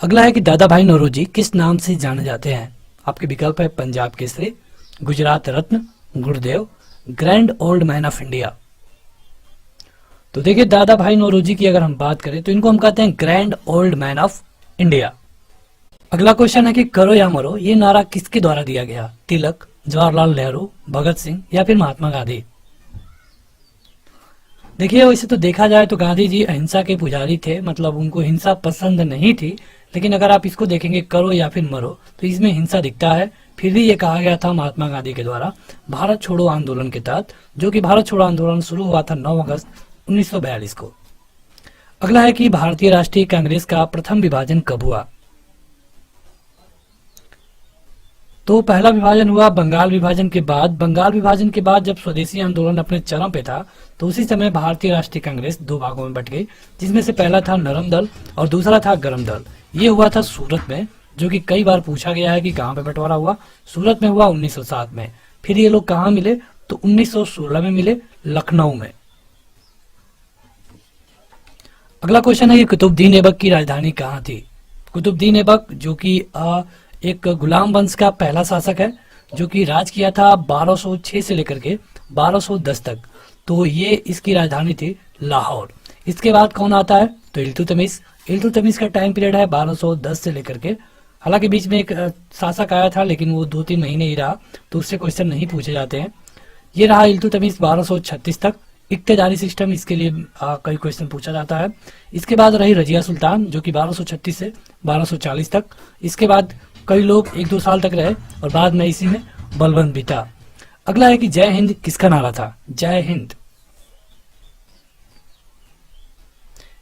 अगला है कि दादा भाई नौरोजी किस नाम से जाने जाते हैं। आपके विकल्प है पंजाब केसरी, गुजरात रत्न, गुरुदेव, grand old man of India. तो देखिए, दादा भाई नौरोजी की अगर हम बात करें तो इनको हम कहते हैं grand old man of India. अगला क्वेश्चन है कि करो या मरो ये नारा किसके द्वारा दिया गया। तिलक, जवाहरलाल नेहरू, भगत सिंह या फिर महात्मा गांधी। देखिए, वैसे तो देखा जाए तो गांधी जी अहिंसा के पुजारी थे, मतलब उनको हिंसा पसंद नहीं थी, लेकिन अगर आप इसको देखेंगे करो या फिर मरो तो इसमें हिंसा दिखता है। फिर भी ये कहा गया था महात्मा गांधी के द्वारा भारत छोड़ो आंदोलन के तहत, जो कि भारत छोड़ो आंदोलन शुरू हुआ था 9 अगस्त 1942 को। अगला है कि भारतीय राष्ट्रीय कांग्रेस का प्रथम विभाजन कब हुआ। तो पहला विभाजन हुआ बंगाल विभाजन के बाद। बंगाल विभाजन के बाद जब स्वदेशी आंदोलन अपने चरम पे था तो उसी समय भारतीय राष्ट्रीय कांग्रेस 2 भागों में बट गई, जिसमें से पहला था नरम दल और दूसरा था गरम दल। ये हुआ था सूरत में, जो कि कई बार पूछा गया है कि कहाँ पे बंटवारा हुआ। सूरत में हुआ 1907 में। फिर ये लोग कहाँ मिले तो 1916 में मिले, लखनऊ में। अगला क्वेश्चन है कि कुतुबुद्दीन ऐबक की राजधानी कहाँ थी। कुतुबुद्दीन ऐबक जो कि एक गुलाम वंश का पहला शासक है, जो कि राज किया था 1206 से लेकर के 1210 तक। तो ये इसकी राजधानी थी लाहौर। इसके बाद कौन आता है तो इल्तुतमिश। इल्तुतमिश का टाइम पीरियड है 1210 से लेकर के, हालांकि बीच में एक शासक आया था लेकिन वो 2-3 महीने ही रहा, तो उससे क्वेश्चन नहीं पूछे जाते हैं। ये रहा इल्तुतमिश 1236 तक। इक्तेदारी सिस्टम, इसके लिए कई क्वेश्चन पूछा जाता है। इसके बाद रही रजिया सुल्तान जो कि 1236 से 1240 तक। इसके बाद कई लोग 1-2 साल तक रहे और बाद में इसी में बलवंत भी था। अगला है कि जय हिंद किसका नारा था। जय हिंद,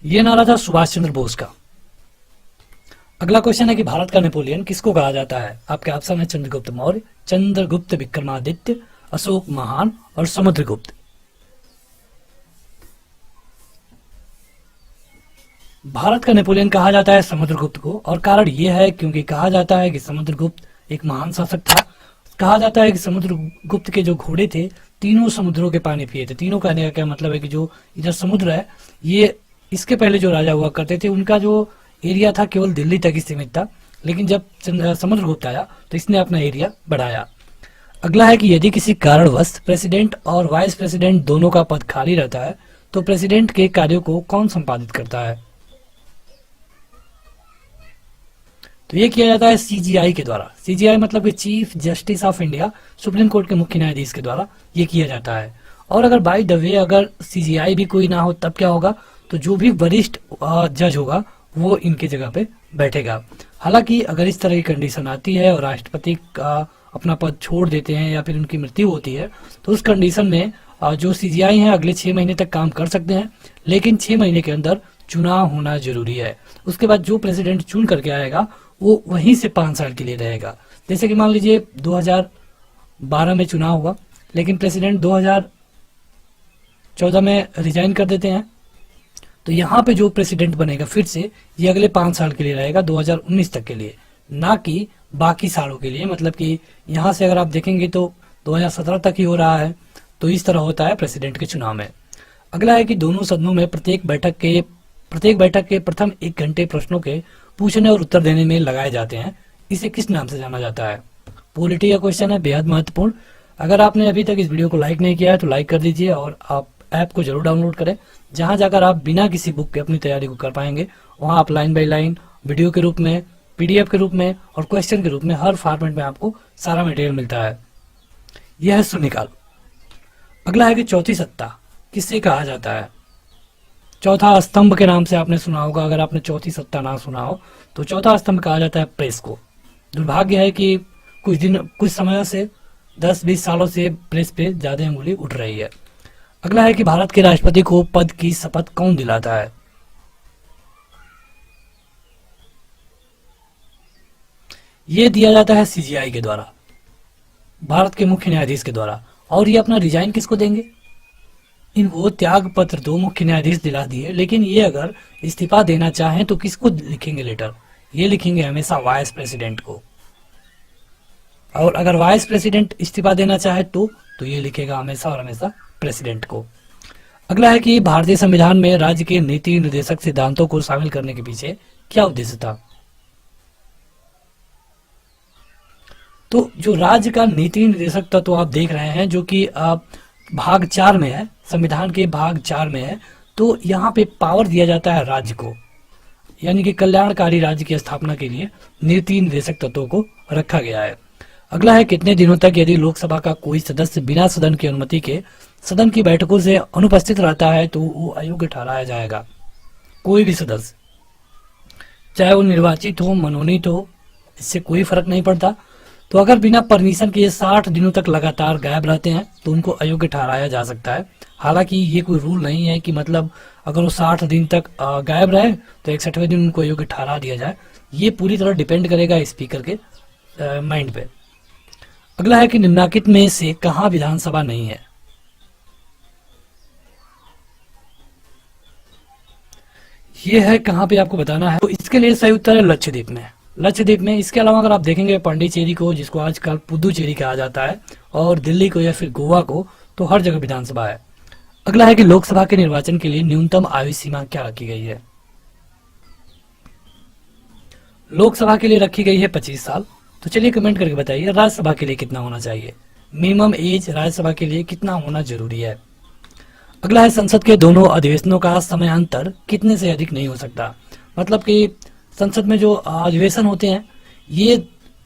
यह नारा था सुभाष चंद्र बोस का। अगला क्वेश्चन है कि भारत का नेपोलियन किसको कहा जाता है। आपके ऑप्शन है चंद्रगुप्त मौर्य, चंद्रगुप्त विक्रमादित्य, अशोक महान और समुद्रगुप्त। भारत का नेपोलियन कहा जाता है समुद्रगुप्त को, और कारण यह है क्योंकि कहा जाता है कि समुद्रगुप्त एक महान शासक था। कहा जाता है कि समुद्रगुप्त के जो घोड़े थे तीनों समुद्रों के पानी पिए थे। तीनों कहने का क्या मतलब है कि जो इधर समुद्र है, ये इसके पहले जो राजा हुआ करते थे उनका जो एरिया था केवल दिल्ली तक ही सीमित था, लेकिन जब समुद्रगुप्त आया तो इसने अपना एरिया बढ़ाया। अगला है कि यदि किसी कारणवश प्रेसिडेंट और वाइस प्रेसिडेंट दोनों का पद खाली रहता है तो प्रेसिडेंट के कार्यों को कौन संपादित करता है। तो ये किया जाता है CGI के द्वारा। CGI मतलब कि chief justice of India, supreme court के मुख्य न्यायाधीश के द्वारा ये किया जाता है। और अगर बाय द वे अगर CGI भी कोई ना हो तब क्या होगा, तो जो भी वरिष्ठ जज होगा वो इनके जगह पे बैठेगा। हालांकि अगर इस तरह की कंडीशन आती है और राष्ट्रपति अपना पद छोड़ देते हैं या फिर उनकी मृत्यु होती है तो उस कंडीशन में जो CGI हैं अगले 6 महीने तक काम कर सकते हैं, लेकिन 6 महीने के अंदर चुनाव होना जरूरी है। उसके बाद जो प्रेसिडेंट चुन करके आएगा वो वहीं से 5 साल के लिए रहेगा। जैसे कि मान लीजिए 2012 में चुनाव हुआ, लेकिन प्रेसिडेंट 2014 में रिजाइन कर देते हैं, तो यहाँ पे जो प्रेसिडेंट बनेगा फिर से ये अगले 5 साल के लिए रहेगा, 2019 तक के लिए, ना कि बाकी सालों के लिए। मतलब कि यहाँ से अगर आप देखेंगे तो 2017 तक ही हो रहा है। तो इस तरह होता है प्रेसिडेंट के चुनाव में। अगला है कि दोनों सदनों में प्रत्येक बैठक के प्रथम 1 घंटे प्रश्नों के पूछने और उत्तर देने में लगाए जाते हैं। इसे किस नाम से जाना जाता है? पॉलिटी का क्वेश्चन है, बेहद महत्वपूर्ण। अगर आपने अभी तक इस वीडियो को लाइक नहीं किया है तो लाइक कर दीजिए और आप ऐप को जरूर डाउनलोड करें, जहां जाकर आप बिना किसी बुक के अपनी तैयारी को कर पाएंगे। वहां आप लाइन बाय लाइन, वीडियो के रूप में, पीडीएफ के रूप में और क्वेश्चन के रूप में हर फॉर्मेट में आपको सारा मटेरियल मिलता है। यह है शून्यकाल। अगला है कि चौथी सत्ता किससे कहा जाता है? चौथा स्तंभ के नाम से आपने सुना होगा। अगर आपने चौथी सत्ता ना सुना हो तो चौथा स्तंभ कहा जाता है प्रेस को। दुर्भाग्य है कि कुछ समय से 10-20 सालों से प्रेस पे ज्यादा अंगुली उठ रही है। अगला है कि भारत के राष्ट्रपति को पद की शपथ कौन दिलाता है? ये दिया जाता है सीजीआई के द्वारा, भारत के मुख्य न्यायाधीश के द्वारा। और ये अपना रिजाइन किसको देंगे? इनको त्याग पत्र दो मुख्य न्यायाधीश दिला दिए, लेकिन ये अगर इस्तीफा देना चाहें तो किसको लिखेंगे लेटर? ये लिखेंगे हमेशा वाइस प्रेसिडेंट को। और अगर वाइस प्रेसिडेंट इस्तीफा देना चाहे तो ये लिखेगा हमेशा और हमेशा प्रेसिडेंट को। अगला है कि भारतीय संविधान में राज्य के नीति निर्देशक सिद्धांतों को शामिल करने के पीछे क्या उद्देश्य था? तो जो राज्य का नीति निर्देशक तत्व तो आप देख रहे हैं, जो कि भाग 4 में है, संविधान के भाग 4 में है। तो यहाँ पे पावर दिया जाता है राज्य को, यानी कि कल्याणकारी राज्य की स्थापना के लिए नीति निर्देशक तत्वों को रखा गया है। अगला है कितने दिनों तक यदि लोकसभा का कोई सदस्य बिना सदन की अनुमति के सदन की बैठकों से अनुपस्थित रहता है तो वो अयोग्य ठहराया जाएगा? कोई भी सदस्य, चाहे वो निर्वाचित हो, मनोनीत हो, इससे कोई फर्क नहीं पड़ता। तो अगर बिना परमिशन के 60 दिनों तक लगातार गायब रहते हैं तो उनको अयोग्य ठहराया जा सकता है। हालांकि ये कोई रूल नहीं है कि मतलब अगर वो 60 दिन तक गायब रहे तो 61वें दिन उनको अयोग्य ठहरा दिया जाए। ये पूरी तरह डिपेंड करेगा स्पीकर के माइंड पे। अगला है कि निम्नलिखित में से कहां विधानसभा नहीं है? ये है कहां पे आपको बताना है। तो इसके लिए सही उत्तर है लक्षद्वीप में। लक्षद्वीप में। इसके अलावा अगर आप देखेंगे पांडिचेरी को, जिसको आजकल पुदुचेरी कहा जाता है, और दिल्ली को या फिर गोवा को, तो हर जगह विधानसभा है। अगला है कि लोकसभा के निर्वाचन के लिए न्यूनतम आयु सीमा क्या रखी गई है? लोकसभा के लिए रखी गई है 25 साल। तो चलिए कमेंट करके बताइए राज्यसभा के लिए कितना होना चाहिए? मिनिमम एज राज्यसभा के लिए कितना होना जरूरी है? अगला है संसद के दोनों अधिवेशनों का समयांतर कितने से अधिक नहीं हो सकता? मतलब कि संसद में जो अधिवेशन होते हैं ये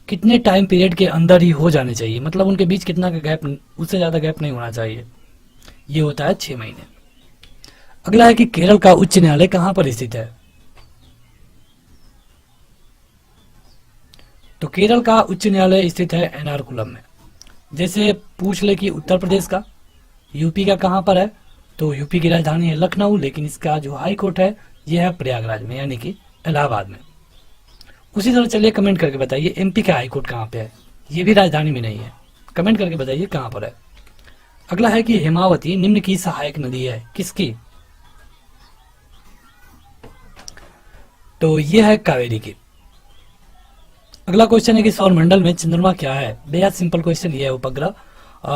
कितने टाइम पीरियड के अंदर ही हो जाने चाहिए, मतलब उनके बीच कितना का गैप, उससे ज्यादा गैप नहीं होना चाहिए। ये होता है 6 महीने। अगला है कि केरल का उच्च न्यायालय कहां पर स्थित है? तो केरल का उच्च न्यायालय स्थित है एर्नाकुलम में। जैसे पूछ ले कि उत्तर प्रदेश का, यूपी का कहां पर है, तो यूपी की राजधानी है लखनऊ, लेकिन इसका जो हाई कोर्ट है यह है प्रयागराज में, यानी कि इलाहाबाद में। उसी तरह चलिए कमेंट करके बताइए एमपी का हाई कोर्ट कहां पे है? ये भी राजधानी में नहीं है। कमेंट करके बताइए कहां पर है। अगला है कि हेमावती निम्न की सहायक नदी है, किसकी? तो यह है कावेरी की। अगला क्वेश्चन है कि सौरमंडल में चंद्रमा क्या है? बेहद सिंपल क्वेश्चन। ये है उपग्रह।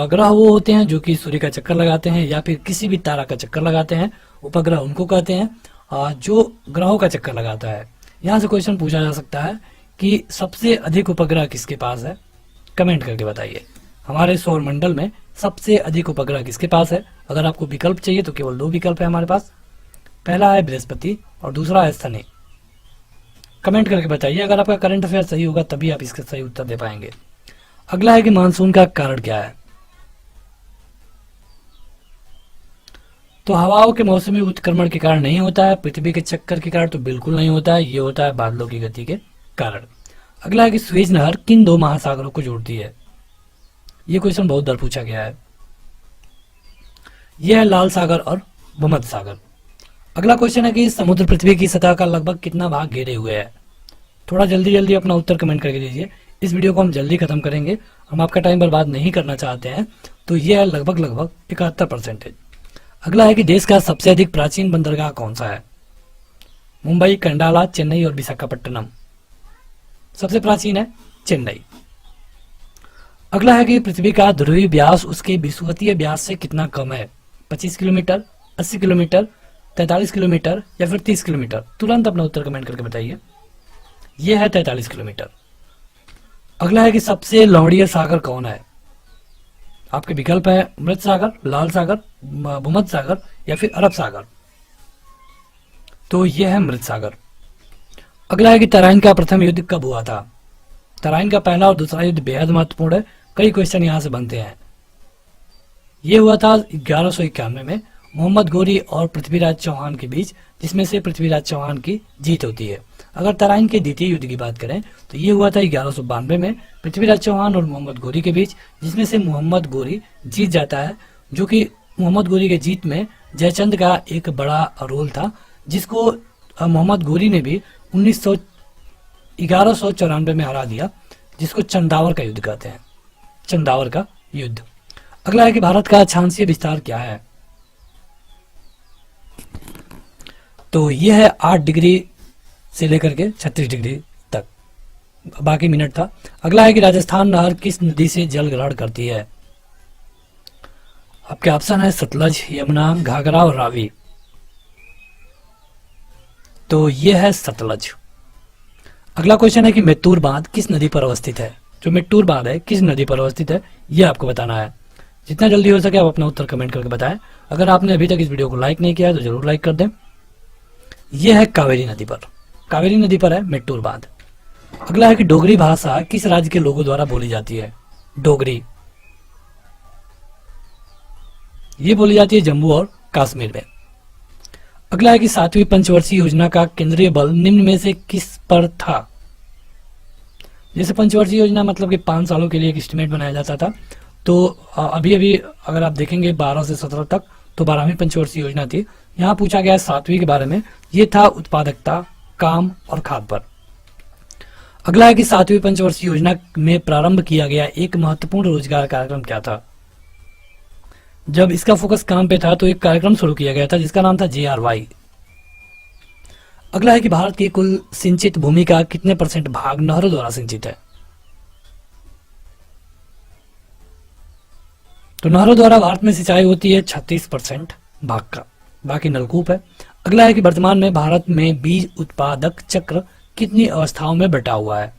ग्रह वो होते हैं जो कि सूर्य का चक्कर लगाते हैं या फिर किसी भी तारा का चक्कर लगाते हैं। उपग्रह उनको कहते हैं जो ग्रहों का चक्कर लगाता है। यहाँ से क्वेश्चन पूछा जा सकता है कि सबसे अधिक उपग्रह किसके पास है? कमेंट करके बताइए हमारे सौरमंडल में सबसे अधिक उपग्रह किसके पास है। अगर आपको विकल्प चाहिए तो केवल 2 विकल्प है हमारे पास। पहला है बृहस्पति और दूसरा है शनि। कमेंट करके बताइए। अगर आपका करंट अफेयर सही होगा तभी आप इसका सही उत्तर दे पाएंगे। अगला है कि मानसून का कारण क्या है? तो हवाओं के मौसमी उत्क्रमण के कारण नहीं होता है, पृथ्वी के चक्कर के कारण तो बिल्कुल नहीं होता है, ये होता है बादलों की गति के कारण। अगला है कि सुएज नहर किन 2 महासागरों को जोड़ती है? ये क्वेश्चन बहुत बार पूछा गया है। यह है लाल सागर और भूमध्य सागर। अगला क्वेश्चन है कि समुद्र पृथ्वी की सतह का लगभग कितना भाग घेरे हुए है? थोड़ा जल्दी जल्दी अपना उत्तर कमेंट करके दीजिए। इस वीडियो को हम जल्दी खत्म करेंगे, हम आपका टाइम बर्बाद नहीं करना चाहते हैं। तो यह है लगभग 71%। अगला है कि देश का सबसे अधिक प्राचीन बंदरगाह कौन सा है? मुंबई, कंडाला, चेन्नई और विशाखापट्टनम। सबसे प्राचीन है चेन्नई। अगला है कि पृथ्वी का ध्रुवीय व्यास उसके विषुवतीय व्यास से कितना कम है? 25 किलोमीटर, 80 किलोमीटर, 43 किलोमीटर या फिर 30 किलोमीटर? तुरंत अपना उत्तर कमेंट करके बताइए। यह है 43 किलोमीटर। अगला है कि सबसे लवणीय सागर कौन है? आपके विकल्प है मृत सागर, लाल सागर, भूमध्य सागर या फिर अरब सागर। तो यह है मृत सागर। अगला है कि तराइन का प्रथम युद्ध कब हुआ था? तराइन का पहला और दूसरा युद्ध बेहद महत्वपूर्ण है, कई क्वेश्चन यहां से बनते हैं। यह हुआ था 1191 में मोहम्मद गोरी और पृथ्वीराज चौहान के बीच, जिसमें से पृथ्वीराज चौहान की जीत होती है। अगर तराइन के द्वितीय युद्ध की बात करें तो ये हुआ था 1192 में पृथ्वीराज चौहान और मोहम्मद गोरी के बीच, जिसमें से मोहम्मद गोरी जीत जाता है, जो कि मोहम्मद गोरी के जीत में जयचंद का एक बड़ा रोल था, जिसको मोहम्मद गोरी ने भी 1194 में हरा दिया, जिसको चंदावर का युद्ध कहते हैं, चंदावर का युद्ध। अगला है कि भारत का अक्षांशीय विस्तार क्या है? तो यह है 8 डिग्री से लेकर के 36 डिग्री तक, बाकी मिनट था। अगला है कि राजस्थान नहर किस नदी से जल ग्रहण करती है? आपके ऑप्शन है सतलज, यमुना, घाघरा और रावी। तो यह है सतलज। अगला क्वेश्चन है कि मेत्तूर बांध किस नदी पर अवस्थित है? जो मेट्टूर बांध है किस नदी पर अवस्थित है, यह आपको बताना है। जितना जल्दी हो सके आप अपना उत्तर कमेंट करके बताएं। अगर आपने अभी तक इस वीडियो को लाइक नहीं किया है तो जरूर लाइक कर दें। यह है कावेरी नदी पर, कावेरी नदी पर है मेट्टूर बांध। अगला है कि डोगरी भाषा किस राज्य के लोगों द्वारा बोली जाती है? डोगरी ये बोली जाती है जम्मू और कश्मीर में। अगला है कि 7वीं पंचवर्षीय योजना का केंद्रीय बल निम्न में से किस पर था? जैसे पंचवर्षीय योजना मतलब कि 5 सालों के लिए एक एस्टिमेट बनाया जाता था, तो अभी अभी अगर आप देखेंगे 12 से 17 तक तो 12वीं पंचवर्षीय योजना थी। यहाँ पूछा गया 7वीं के बारे में, ये था उत्पादकता, काम और खाद पर। अगला है कि 7वीं पंचवर्षीय योजना में प्रारंभ किया गया एक महत्वपूर्ण रोजगार कार्यक्रम क्या था? जब इसका फोकस काम पे था तो एक कार्यक्रम शुरू किया गया था जिसका नाम था JRY। अगला है कि भारत की कुल सिंचित भूमि का कितने % भाग नहरों द्वारा सिंचित है? तो नहरों द्वारा भारत में सिंचाई होती है 36% भाग का, बाकी नलकूप है। अगला है कि वर्तमान में भारत में बीज उत्पादक चक्र कितनी अवस्थाओं में बटा हुआ है?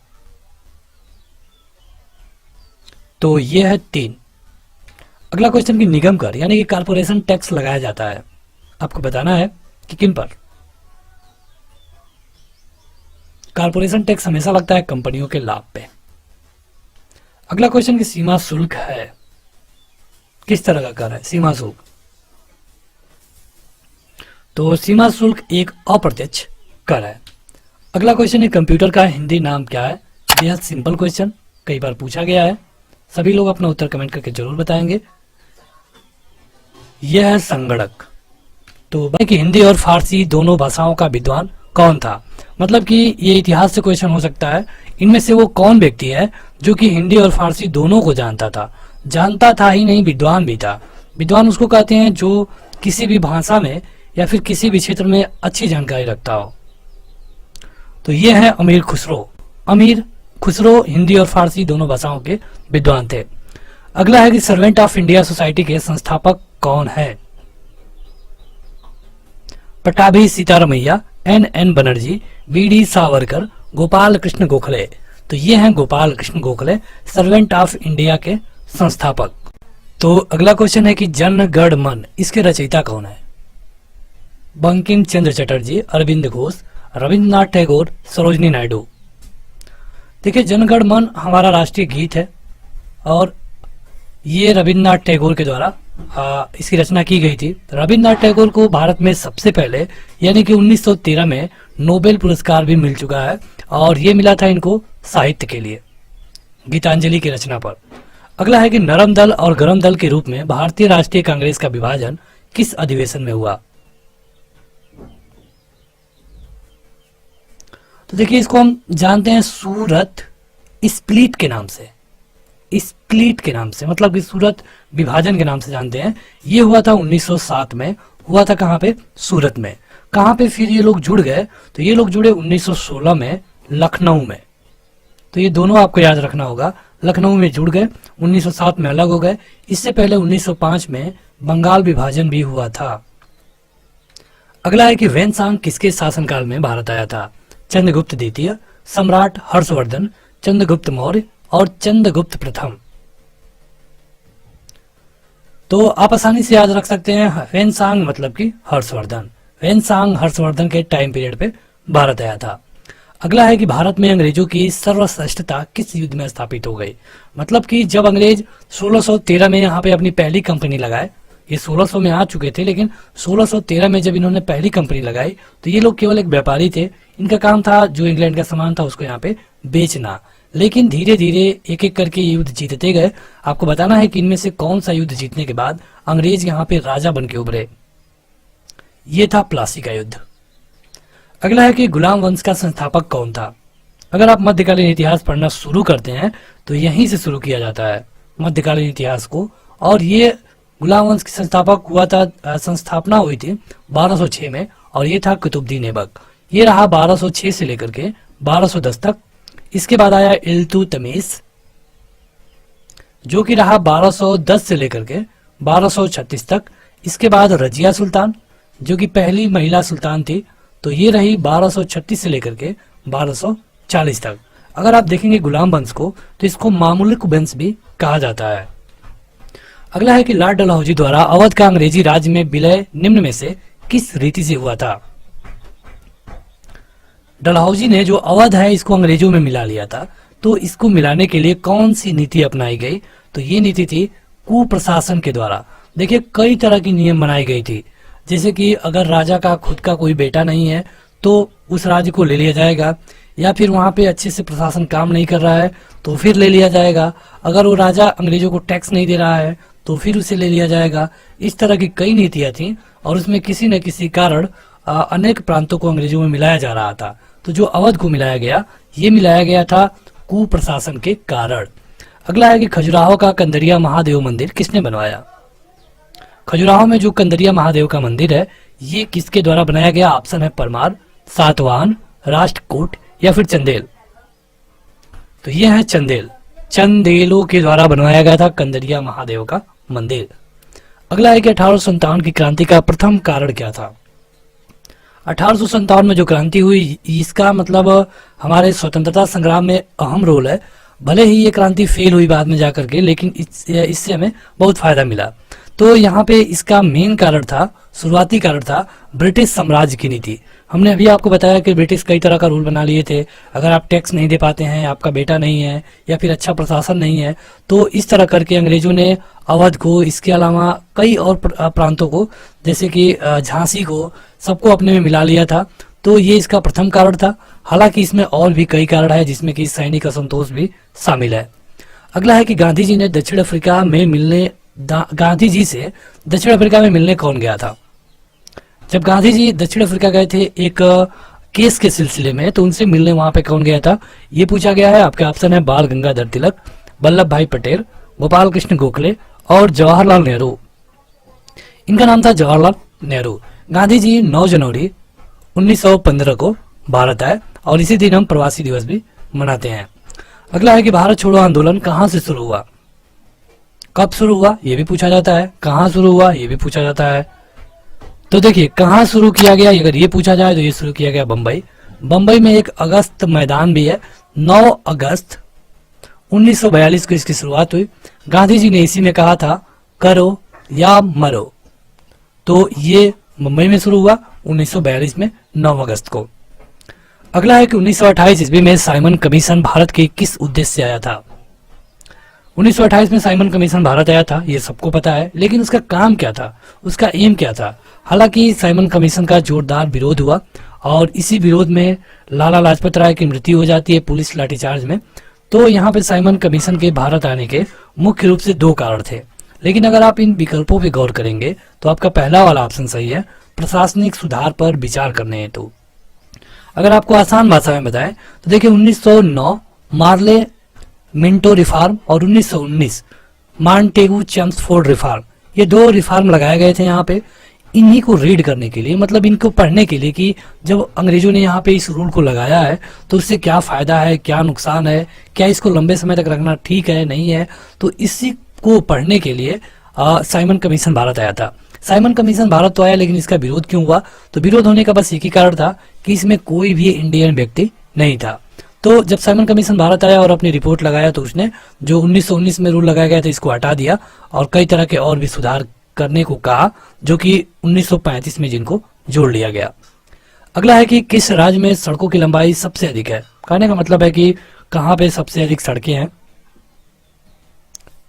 तो यह है 3। अगला क्वेश्चन की निगम कर यानी कि कारपोरेशन टैक्स लगाया जाता है, आपको बताना है कि किन पर। कारपोरेशन टैक्स हमेशा लगता है कंपनियों के लाभ पे। अगला क्वेश्चन की सीमा शुल्क है, किस तरह का कर है सीमा शुल्क? तो सीमा शुल्क एक अप्रत्यक्ष कर है। अगला क्वेश्चन है कंप्यूटर का हिंदी नाम क्या है? बेहद सिंपल क्वेश्चन, कई बार पूछा गया है, सभी लोग अपना उत्तर कमेंट करके जरूर बताएंगे। यह है संगणक। तो कि हिंदी और फारसी दोनों भाषाओं का विद्वान कौन था? मतलब कि ये इतिहास से क्वेश्चन हो सकता है, इनमें से वो कौन व्यक्ति है जो कि हिंदी और फारसी दोनों को जानता था? जानता था ही नहीं, विद्वान भी था। विद्वान उसको कहते हैं जो किसी भी भाषा में या फिर किसी भी क्षेत्र में अच्छी जानकारी रखता हो। तो ये है अमीर खुसरो। अमीर खुसरो हिंदी और फारसी दोनों भाषाओं के विद्वान थे। अगला है कि सर्वेंट ऑफ इंडिया सोसाइटी के संस्थापक कौन है? Pattabhi Sitaramayya, NN Banerjee, BD Savarkar, Gopal Krishna Gokhale. तो ये हैं Gopal Krishna Gokhale, servant of India के संस्थापक। तो अगला क्वेश्चन है कि जन गण मन इसके रचयिता कौन है? बंकिम चंद्र चटर्जी, अरविंद घोष, रविंद्रनाथ टैगोर, सरोजनी नायडू। देखिए जन गण मन हमारा राष्ट्रीय गीत है और ये रविंद्रनाथ टैगोर के द्वारा इसकी रचना की गई थी। रविंद्रनाथ टैगोर को भारत में सबसे पहले यानी कि 1913 में नोबेल पुरस्कार भी मिल चुका है और ये मिला था इनको साहित्य के लिए, गीतांजलि की रचना पर। अगला है कि नरम दल और गरम दल के रूप में भारतीय राष्ट्रीय कांग्रेस का विभाजन किस अधिवेशन में हुआ? तो देखिए इसको हम जानते हैं सूरत स्प्लिट के नाम से, स्प्लिट के नाम से, मतलब कि सूरत विभाजन के नाम से जानते हैं। ये हुआ था 1907 में, हुआ था कहाँ पे? सूरत में। कहाँ पे फिर ये लोग जुड़ गए? तो ये लोग जुड़े 1916 में लखनऊ में। तो ये दोनों आपको याद रखना होगा, लखनऊ में जुड़ गए, 1907 में अलग हो गए। इससे पहले 1905 में बंगाल विभाजन भी हुआ था। अगला है कि वैनसांग किसके शासनकाल में भारत आया था? चंद्रगुप्त द्वितीय, सम्राट हर्षवर्धन, चंद्रगुप्त मौर्य, और चंद्रगुप्त प्रथम। तो आप आसानी से याद रख सकते हैं, ह्वेनसांग मतलब कि हर्षवर्धन। ह्वेनसांग हर्षवर्धन के टाइम पीरियड पे भारत आया था। अगला है कि भारत में अंग्रेजों की सर्वश्रेष्ठता किस युद्ध में स्थापित हो गई। मतलब कि जब अंग्रेज 1613 में यहाँ पे अपनी पहली कंपनी लगाए, ये 1600 में आ चुके थे, लेकिन 1613 में जब इन्होंने पहली कंपनी लगाई तो ये लोग केवल एक व्यापारी थे। इनका काम था जो इंग्लैंड का सामान था उसको यहाँ पे बेचना। लेकिन धीरे धीरे एक एक करके युद्ध जीतते गए। आपको बताना है कि इनमें से कौन सा युद्ध जीतने के बाद अंग्रेज यहाँ पे राजा बन के उभरे। ये था प्लासी का युद्ध। अगला है कि गुलाम वंश का संस्थापक कौन था। अगर आप मध्यकालीन इतिहास पढ़ना शुरू करते हैं तो यहीं से शुरू किया जाता है मध्यकालीन इतिहास को। और ये गुलाम वंश के संस्थापक हुआ था, संस्थापना हुई थी 1206 में, और ये था कुतुबुद्दीन ऐबक। ये रहा 1206 से लेकर के 1210 तक। इसके बाद आया इल्तुतमिश जो कि रहा 1210 से लेकर के 1236 तक। इसके बाद रजिया सुल्तान जो कि पहली महिला सुल्तान थी, तो ये रही 1236 से लेकर के 1240 तक। अगर आप देखेंगे गुलाम वंश को तो इसको मामुलिक वंश भी कहा जाता है। अगला है कि लॉर्ड डलहौजी द्वारा अवध का अंग्रेजी राज्य में विलय निम्न में से किस रीति से हुआ था। डलहौजी ने जो अवध है इसको अंग्रेजों में मिला लिया था, तो इसको मिलाने के लिए कौन सी नीति अपनाई गई। तो ये नीति थी कुप्रशासन के द्वारा। देखिए कई तरह की नियम बनाई गई थी, जैसे कि अगर राजा का खुद का कोई बेटा नहीं है तो उस राज्य को ले लिया जाएगा, या फिर वहां पे अच्छे से प्रशासन काम नहीं कर रहा है तो फिर ले लिया जाएगा। अगर वो राजा अंग्रेजों को टैक्स नहीं दे रहा है तो फिर उसे ले लिया जाएगा। इस तरह की कई नीतियां थी और उसमें किसी न किसी कारण अनेक प्रांतों को अंग्रेजों में मिलाया जा रहा था। तो जो अवध को मिलाया गया, ये मिलाया गया था कुप्रशासन के कारण। अगला है कि खजुराहो का कंदरिया महादेव मंदिर किसने बनवाया। खजुराहो में जो कंदरिया महादेव का मंदिर है ये किसके द्वारा बनाया गया। ऑप्शन है परमार, सातवाहन, राष्ट्रकूट या फिर चंदेल। तो ये है चंदेल, चंदेलों के द्वारा बनवाया गया था कंदरिया महादेव का मंदिर। अगला है कि 1857 की क्रांति का प्रथम कारण क्या था। 1857 में जो क्रांति हुई इसका मतलब हमारे स्वतंत्रता संग्राम में अहम रोल है। भले ही ये क्रांति फेल हुई बाद में जाकर के, लेकिन इससे हमें बहुत फायदा मिला। तो यहाँ पे इसका मेन कारण था, शुरुआती कारण था ब्रिटिश साम्राज्य की नीति। हमने अभी आपको बताया कि ब्रिटिश कई तरह का रूल बना लिए थे। अगर आप टैक्स नहीं दे पाते हैं, आपका बेटा नहीं है या फिर अच्छा प्रशासन नहीं है, तो इस तरह करके अंग्रेजों ने अवध को, इसके अलावा कई और प्रांतों को जैसे कि झांसी को, सबको अपने में मिला लिया था। तो ये इसका प्रथम कारण था। हालांकि इसमें और भी कई कारण है जिसमें कि सैनिक असंतोष भी शामिल है। अगला है कि गांधी जी ने दक्षिण अफ्रीका में मिलने गांधी जी से दक्षिण अफ्रीका में मिलने कौन गया था। जब गांधी जी दक्षिण अफ्रीका गए थे एक केस के सिलसिले में, तो उनसे मिलने वहां पे कौन गया था ये पूछा गया है। आपके ऑप्शन है बाल गंगाधर तिलक, वल्लभ भाई पटेल, गोपाल कृष्ण गोखले और जवाहरलाल नेहरू। इनका नाम था जवाहरलाल नेहरू। गांधी जी 9 जनवरी 1915 को भारत आए और इसी दिन हम प्रवासी दिवस भी मनाते हैं। अगला है कि भारत छोड़ो आंदोलन कहाँ से शुरू हुआ, कब शुरू हुआ ये भी पूछा जाता है, कहाँ शुरू हुआ ये भी पूछा जाता है। तो देखिए कहाँ शुरू किया गया, अगर ये पूछा जाए तो ये शुरू किया गया बम्बई। बम्बई में एक अगस्त मैदान भी है। 9 अगस्त 1942 को इसकी शुरुआत हुई। गांधी जी ने इसी में कहा था करो या मरो। तो ये मुंबई में शुरू हुआ 1942 में 9 अगस्त को। अगला है कि 1928 ईस्वी में साइमन कमीशन भारत के किस उद्देश्य से आया था। 1928 में साइमन कमीशन भारत आया था, ये सबको पता है, लेकिन उसका काम क्या था, उसका एम क्या था। हालांकि साइमन कमीशन का जोरदार विरोध हुआ और इसी विरोध में लाला लाजपत राय की मृत्यु हो जाती है पुलिस लाठीचार्ज में। तो यहाँ पे साइमन कमीशन के भारत आने के मुख्य रूप से 2 कारण थे। लेकिन अगर आप इन विकल्पों पे गौर करेंगे तो आपका पहला वाला ऑप्शन सही है, प्रशासनिक सुधार पर विचार करने हेतु। अगर आपको आसान भाषा में बताएं तो देखिए 1909 मार्ले मिंटो रिफॉर्म और 1919 मॉन्टेगू चेम्सफोर्ड रिफॉर्म, ये 2 रिफॉर्म लगाए गए थे यहाँ पे। इन्हीं को रीड करने के लिए, मतलब इनको पढ़ने के लिए कि जब अंग्रेजों ने यहाँ पे इस रूल को लगाया है तो उससे क्या फायदा है, क्या नुकसान है, क्या इसको लंबे समय तक रखना ठीक है नहीं है, तो इसी को पढ़ने के लिए साइमन कमीशन भारत आया था। साइमन कमीशन भारत तो आया, लेकिन इसका विरोध क्यों हुआ, तो विरोध होने का बस एक ही कारण था कि इसमें कोई भी इंडियन व्यक्ति नहीं था। तो जब साइमन कमीशन भारत आया और अपनी रिपोर्ट लगाया तो उसने जो 1919 में रूल लगाया गया था इसको हटा दिया और कई तरह के और भी सुधार करने को कहा, जो कि 1935 में जिनको जोड़ लिया गया। अगला है कि किस राज्य में सड़कों की लंबाई सबसे अधिक है। कहने का मतलब है कि कहाँ पे सबसे अधिक सड़कें हैं,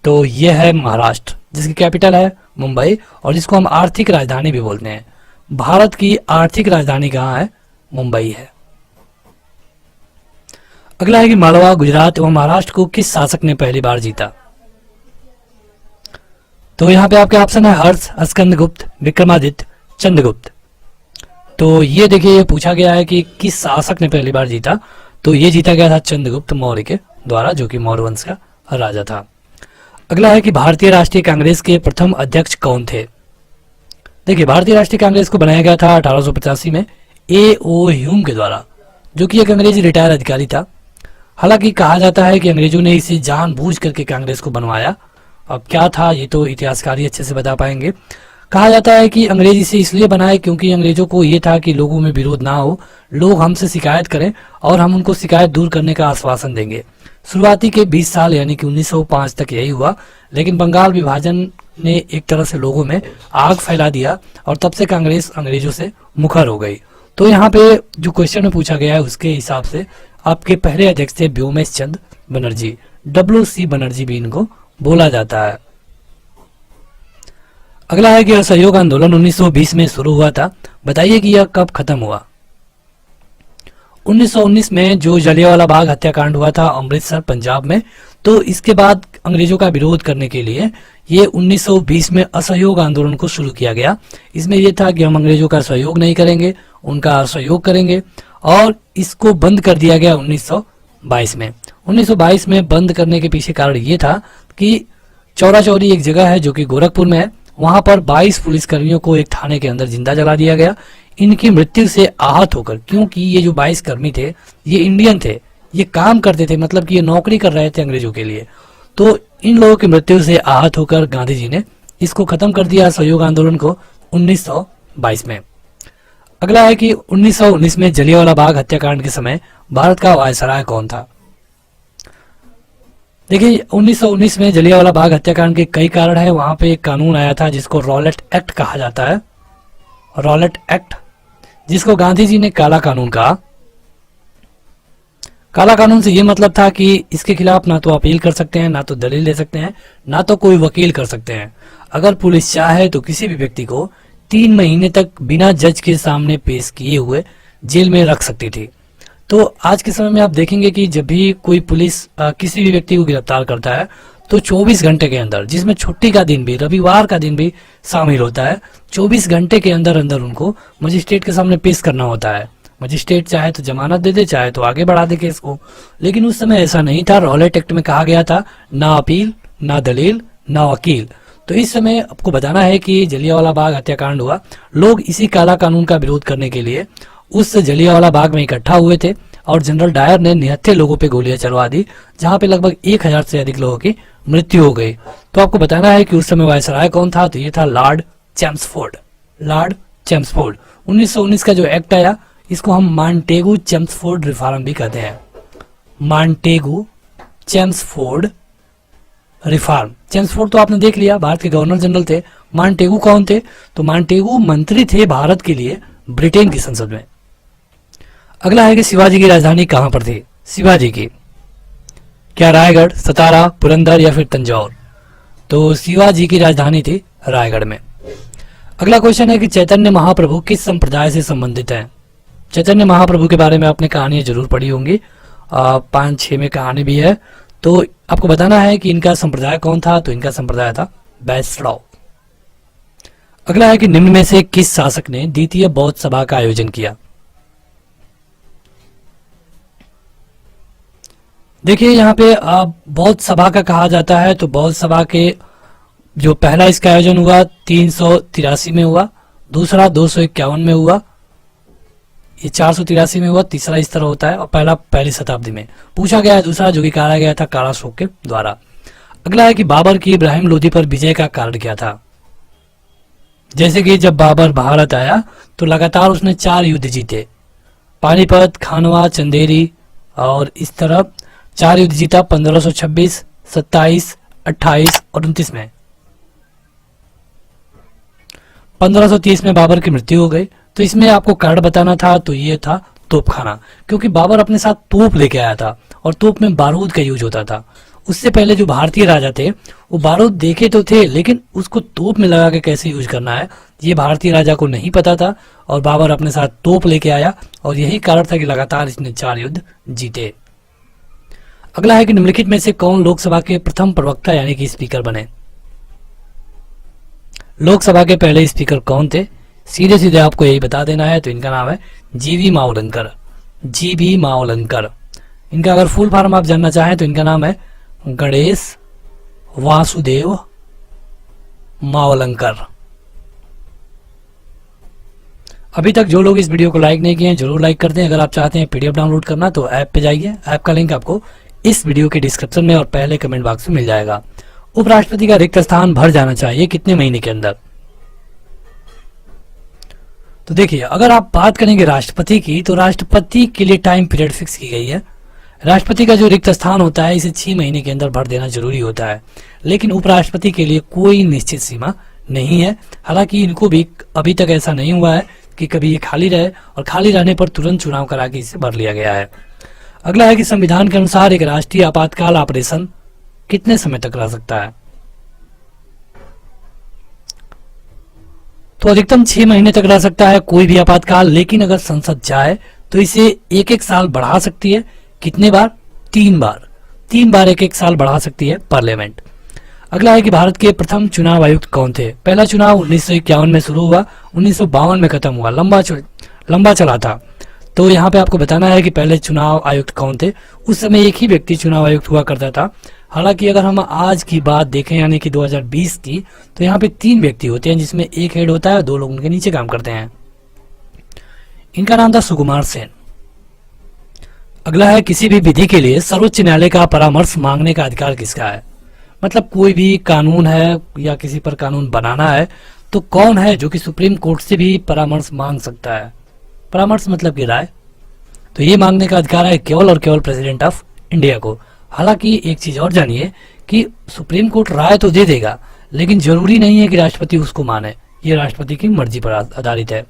तो यह है महाराष्ट्र, जिसकी कैपिटल है मुंबई और जिसको हम आर्थिक राजधानी भी बोलते हैं। भारत की आर्थिक राजधानी कहाँ है? मुंबई है। अगला है कि मालवा, गुजरात एवं महाराष्ट्र को किस शासक ने पहली बार जीता। तो यहाँ पे आपके ऑप्शन है हर्ष, स्कंदगुप्त, विक्रमादित्य, चंद्रगुप्त। तो ये देखिए, ये पूछा गया है कि किस शासक ने पहली बार जीता, तो ये जीता गया था चंद्रगुप्त मौर्य के द्वारा, जो कि मौर्य वंश का राजा था। अगला है कि भारतीय राष्ट्रीय कांग्रेस के प्रथम अध्यक्ष कौन थे। देखिए, भारतीय राष्ट्रीय कांग्रेस को बनाया गया था 1885 में A.O. ह्यूम के द्वारा, जो कि एक अंग्रेजी रिटायर अधिकारी था। हालांकि कहा जाता है कि अंग्रेजों ने इसे जानबूझ करके कांग्रेस को बनवाया। अब क्या था ये तो इतिहासकार ही अच्छे से बता पाएंगे। कहा जाता है कि अंग्रेज इसे इसलिए बनाए क्योंकि अंग्रेजों को ये था कि लोगों में विरोध ना हो, लोग हमसे शिकायत करें और हम उनको शिकायत दूर करने का आश्वासन देंगे। शुरुआती के 20 साल यानी कि 1905 तक यही हुआ, लेकिन बंगाल विभाजन ने एक तरह से लोगों में आग फैला दिया और तब से कांग्रेस अंग्रेजों से मुखर हो गई। तो यहाँ पे जो क्वेश्चन में पूछा गया है उसके हिसाब से आपके पहले अध्यक्ष थे व्योमेश चंद बनर्जी, WC बनर्जी भी इनको बोला जाता है। अगला है कि असहयोग आंदोलन 1920 में शुरू हुआ था, बताइए कि यह कब खत्म हुआ। 1919 में जो जलियांवाला बाग हत्याकांड हुआ था अमृतसर पंजाब में, तो इसके बाद अंग्रेजों का विरोध करने के लिए ये 1920 में असहयोग आंदोलन को शुरू किया गया। इसमें यह था कि हम अंग्रेजों का सहयोग नहीं करेंगे, उनका असहयोग करेंगे, और इसको बंद कर दिया गया 1922 में। 1922 में बंद करने के पीछे कारण ये था कि चौरा चौरी एक जगह है जो कि गोरखपुर में है, वहां पर 22 पुलिसकर्मियों को एक थाने के अंदर जिंदा जला दिया गया। इनकी मृत्यु से आहत होकर, क्योंकि ये जो 22 कर्मी थे ये इंडियन थे, ये काम करते थे, मतलब कि ये नौकरी कर रहे थे अंग्रेजों के लिए, तो इन लोगों की मृत्यु से आहत होकर गांधी जी ने इसको खत्म कर दिया सहयोग आंदोलन को 1922 में। अगला है कि 1919 में जलियांवाला बाग हत्याकांड के समय भारत का वायसराय कौन था। देखिए, 1919 में जलियांवाला बाग हत्याकांड के कई कारण है। वहां पे एक कानून आया था जिसको रॉलेट एक्ट कहा जाता है, रॉलेट एक्ट, जिसको गांधी जी ने काला कानून कहा। काला कानून से ये मतलब था कि इसके खिलाफ ना तो अपील कर सकते हैं, ना तो दलील दे सकते हैं, ना तो कोई वकील कर सकते हैं। अगर पुलिस चाहे तो किसी भी व्यक्ति को 3 महीने तक बिना जज के सामने पेश किए हुए जेल में रख सकती थी। तो आज के समय में आप देखेंगे कि जब भी कोई पुलिस किसी भी व्यक्ति को गिरफ्तार करता है तो 24 घंटे के अंदर, जिसमें छुट्टी का दिन भी, रविवार का दिन भी शामिल होता है, 24 घंटे के अंदर अंदर उनको मजिस्ट्रेट के सामने पेश करना होता है। मजिस्ट्रेट चाहे तो जमानत दे दे, चाहे तो आगे बढ़ा दे केस को, लेकिन उस समय ऐसा नहीं था। रॉलेट एक्ट में कहा गया था ना अपील, ना दलील, ना वकील। तो इस समय आपको बताना है कि जलियांवाला बाग हत्याकांड हुआ, लोग इसी काला कानून का विरोध करने के लिए उस जलियांवाला बाग में इकट्ठा हुए थे और जनरल डायर ने निहत्थे लोगों पे गोलियां चलवा दी, जहां पे लगभग 1000 से अधिक लोगों की मृत्यु हो गई। तो आपको बताना है कि उस समय वायसराय कौन था, तो ये था लॉर्ड चैम्सफोर्ड। लॉर्ड चैम्सफोर्ड 1919 का जो एक्ट आया, इसको हम मॉन्टेगू चैम्सफोर्ड रिफॉर्म भी कहते हैं। Montagu Chelmsford reform. चैम्सफोर्ड तो आपने देख लिया, भारत के गवर्नर जनरल थे। मॉन्टेगू कौन थे, तो मॉन्टेगू मंत्री थे भारत के लिए ब्रिटेन की संसद में। अगला है कि शिवाजी की राजधानी कहां पर थी। शिवाजी की, क्या रायगढ़, सतारा, पुरंदर या फिर तंजौर। तो शिवाजी की राजधानी थी रायगढ़ में। अगला क्वेश्चन है कि चैतन्य महाप्रभु किस संप्रदाय से संबंधित हैं। चैतन्य महाप्रभु के बारे में आपने कहानियां जरूर पढ़ी होंगी, 5-6 में कहानी भी है। तो आपको बताना है कि इनका संप्रदाय कौन था, तो इनका संप्रदाय था वैष्णव। अगला है कि निम्न में से किस शासक ने द्वितीय बौद्ध सभा का आयोजन किया। देखिए, यहाँ पे बौद्ध सभा का कहा जाता है, तो बौद्ध सभा के जो पहला इसका आयोजन हुआ 383 में हुआ, दूसरा 251 में हुआ, ये 483 में हुआ, तीसरा इस तरह होता है, और पहला पहली शताब्दी में पूछा गया है, दूसरा जो कि कहा गया था काला अशोक के द्वारा। अगला है कि बाबर की इब्राहिम लोदी पर विजय का कारण क्या था। जैसे कि जब बाबर भारत आया तो लगातार उसने 4 युद्ध जीते, पानीपत, खानवा, चंदेरी, और इस तरफ 4 युद्ध जीता 1526, 27, 28 और 29 में। 1530 में बाबर की मृत्यु हो गई। तो इसमें आपको कारण बताना था, तो ये था तोपखाना, क्योंकि बाबर अपने साथ तोप लेके आया था और तोप में बारूद का यूज होता था। उससे पहले जो भारतीय राजा थे वो बारूद देखे तो थे, लेकिन उसको तोप में लगा के कैसे यूज करना है ये भारतीय राजा को नहीं पता था और बाबर अपने साथ तोप लेके आया और यही कारण था कि लगातार इसने 4 युद्ध जीते। अगला है कि निम्नलिखित में से कौन लोकसभा के प्रथम प्रवक्ता यानी कि स्पीकर बने। लोकसभा के पहले स्पीकर कौन थे? सीधे सीधे आपको यही बता देना है। तो इनका नाम है जीवी मावलंकर। जीवी मावलंकर। इनका अगर फुल फॉर्म आप जानना चाहें तो इनका नाम है गणेश वासुदेव मावलंकर। अभी तक जो लोग इस वीडियो को लाइक नहीं किए हैं जरूर लाइक कर दें। अगर आप चाहते हैं पीडीएफ डाउनलोड करना तो ऐप पे जाइए। ऐप का लिंक आपको इस वीडियो के डिस्क्रिप्शन में और पहले कमेंट बॉक्स में मिल जाएगा। उपराष्ट्रपति का रिक्त स्थान भर जाना चाहिए कितने महीने के अंदर? तो देखिए, अगर आप बात करेंगे राष्ट्रपति की तो राष्ट्रपति के लिए टाइम पीरियड फिक्स की गई है। राष्ट्रपति का जो रिक्त स्थान होता है इसे 6 महीने के अंदर भर देना जरूरी होता है, लेकिन उपराष्ट्रपति के लिए कोई निश्चित सीमा नहीं है। हालांकि इनको भी अभी तक ऐसा नहीं हुआ है कि कभी ये खाली रहे और खाली रहने पर तुरंत चुनाव करा के इसे भर लिया गया है। अगला है कि संविधान के अनुसार एक राष्ट्रीय आपातकाल ऑपरेशन कितने समय तक रह सकता है? तो अधिकतम 6 महीने तक रह सकता है कोई भी आपातकाल, लेकिन अगर संसद चाहे तो इसे 1-1 साल बढ़ा सकती है। कितने बार? 3 बार। 3 बार 1-1 साल बढ़ा सकती है पार्लियामेंट। अगला है कि भारत के प्रथम चुनाव आयुक्त कौन थे? पहला चुनाव 1951 में शुरू हुआ, 1952 में खत्म हुआ, लंबा चला था। तो यहाँ पे आपको बताना है कि पहले चुनाव आयुक्त कौन थे। उस समय एक ही व्यक्ति चुनाव आयुक्त हुआ करता था। हालांकि अगर हम आज की बात देखें यानी कि 2020 की, तो यहाँ पे 3 व्यक्ति होते हैं जिसमें एक हेड होता है, 2 लोग उनके नीचे काम करते हैं। इनका नाम था सुकुमार सेन। अगला है किसी भी विधि के लिए सर्वोच्च न्यायालय का परामर्श मांगने का अधिकार किसका है? मतलब कोई भी कानून है या किसी पर कानून बनाना है तो कौन है जो कि सुप्रीम कोर्ट से भी परामर्श मांग सकता है? परामर्श मतलब कि राय। तो ये मांगने का अधिकार है केवल और केवल प्रेसिडेंट ऑफ इंडिया को। हालांकि एक चीज और जानिए कि सुप्रीम कोर्ट राय तो दे देगा, लेकिन जरूरी नहीं है कि राष्ट्रपति उसको माने। ये राष्ट्रपति की मर्जी पर आधारित है।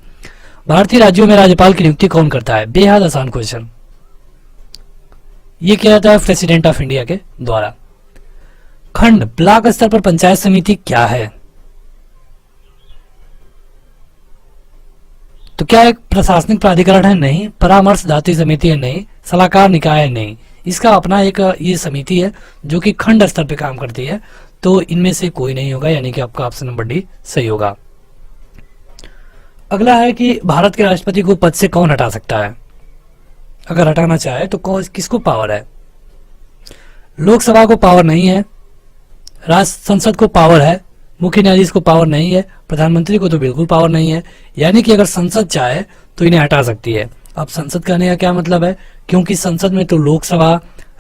भारतीय राज्यों में राज्यपाल की नियुक्ति कौन करता है? बेहद आसान क्वेश्चन। ये किया जाता है प्रेसिडेंट ऑफ इंडिया के द्वारा। खंड ब्लॉक स्तर पर पंचायत समिति क्या है? तो क्या एक प्रशासनिक प्राधिकरण है? नहीं। परामर्शदात्री समिति है? नहीं। सलाहकार निकाय है? नहीं। इसका अपना एक ये समिति है जो कि खंड स्तर पे काम करती है। तो इनमें से कोई नहीं होगा, यानी कि आपका ऑप्शन नंबर डी सही होगा। अगला है कि भारत के राष्ट्रपति को पद से कौन हटा सकता है? अगर हटाना चाहे तो किसको पावर है? लोकसभा को पावर नहीं है, संसद को पावर है, मुख्य न्यायाधीश को पावर नहीं है, प्रधानमंत्री को तो बिल्कुल पावर नहीं है। यानी कि अगर संसद चाहे तो इन्हें हटा सकती है। अब संसद कहने का क्या मतलब है? क्योंकि संसद में तो लोकसभा,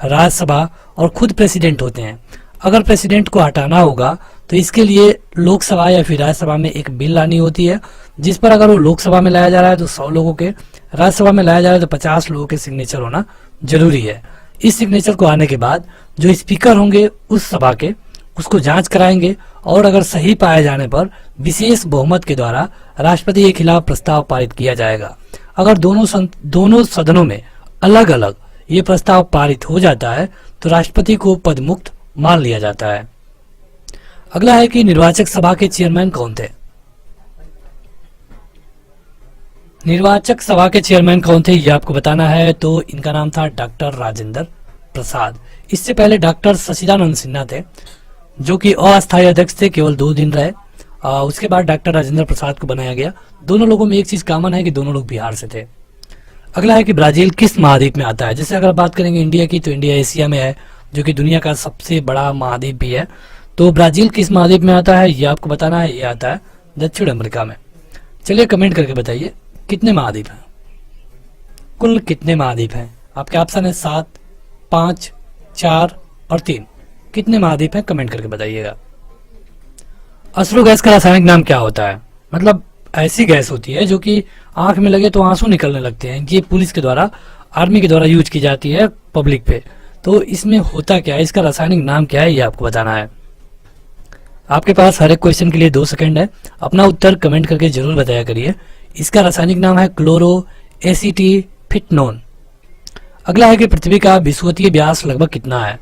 राज्यसभा और खुद प्रेसिडेंट होते हैं। अगर प्रेसिडेंट को हटाना होगा तो इसके लिए लोकसभा या फिर राज्यसभा में एक बिल लानी होती है, जिस पर अगर वो लोकसभा में लाया जा रहा है तो 100 लोगों के, राज्यसभा में लाया जा रहा है तो 50 लोगों के सिग्नेचर होना जरूरी है। इस सिग्नेचर को आने के बाद जो स्पीकर होंगे उस सभा के उसको जांच कराएंगे और अगर सही पाए जाने पर विशेष बहुमत के द्वारा राष्ट्रपति के खिलाफ प्रस्ताव पारित किया जाएगा। अगर दोनों सदनों में अलग अलग ये प्रस्ताव पारित हो जाता है तो राष्ट्रपति को पद मुक्त मान लिया जाता है। अगला है कि निर्वाचक सभा के चेयरमैन कौन थे? निर्वाचक सभा के चेयरमैन कौन थे ये आपको बताना है। तो इनका नाम था डॉक्टर राजेंद्र प्रसाद। इससे पहले डॉक्टर सचिदानंद सिन्हा थे जो कि अस्थायी अध्यक्ष थे, केवल 2 दिन रहे। उसके बाद डॉक्टर राजेंद्र प्रसाद को बनाया गया। दोनों लोगों में एक चीज कॉमन है कि दोनों लोग बिहार से थे। अगला है कि ब्राजील किस महाद्वीप में आता है? जैसे अगर बात करेंगे इंडिया की तो इंडिया एशिया में है, जो कि दुनिया का सबसे बड़ा महाद्वीप भी है। तो ब्राजील किस महाद्वीप में आता है ये आपको बताना है। ये आता है दक्षिण अमेरिका में। चलिए कमेंट करके बताइए कितने महाद्वीप हैं, कुल कितने महाद्वीप हैं? आपके ऑप्शन है 7, 5, 4 और 3। कितने महाद्वीप हैं कमेंट करके बताइएगा। अश्रु गैस का रासायनिक नाम क्या होता है? मतलब ऐसी गैस होती है जो कि आंख में लगे तो आंसू निकलने लगते हैं। ये पुलिस के द्वारा आर्मी के द्वारा यूज की जाती है पब्लिक पे। तो इसमें होता क्या है, इसका रासायनिक नाम क्या है, ये आपको बताना है। आपके पास हर एक क्वेश्चन के लिए 2 सेकंड है, अपना उत्तर कमेंट करके जरूर बताया करिए। इसका रासायनिक नाम है क्लोरो एसीटिफिटनोन। अगला है कि पृथ्वी का विषुवतीय व्यास लगभग कितना है।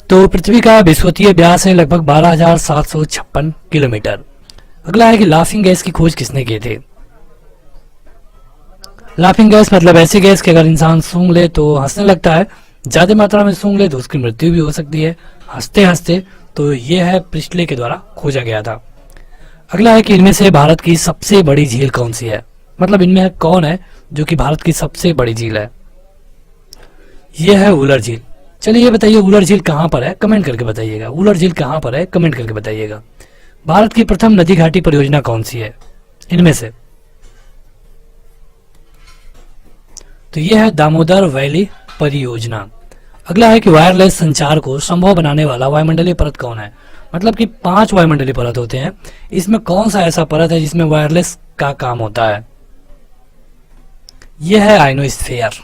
तो पृथ्वी का विषुवतीय व्यास है लगभग 12,756 किलोमीटर। अगला है कि लाफिंग गैस की खोज किसने की थी। लाफिंग गैस मतलब ऐसी गैस कि अगर इंसान सूंघ ले तो हंसने लगता है, ज्यादा मात्रा में सूंघ ले तो उसकी मृत्यु भी हो सकती है हंसते हंसते। तो यह है प्रिस्टले के द्वारा खोजा गया था। अगला है कि इनमें से भारत की सबसे बड़ी झील कौन सी है, मतलब इनमें कौन है जो कि भारत की सबसे बड़ी झील है। यह है उलर झील। चलिए ये बताइए उलर झील कहाँ पर है, कमेंट करके बताइएगा। उलर झील कहाँ पर है, कमेंट करके बताइएगा। भारत की प्रथम नदी घाटी परियोजना कौन सी है इनमें से। तो यह है दामोदर वैली परियोजना। अगला है कि वायरलेस संचार को संभव बनाने वाला वायुमंडलीय परत कौन है, मतलब कि 5 वायुमंडलीय परत होते हैं, इसमें कौन सा ऐसा परत है जिसमें वायरलेस का काम होता है। यह है आयनोस्फीयर।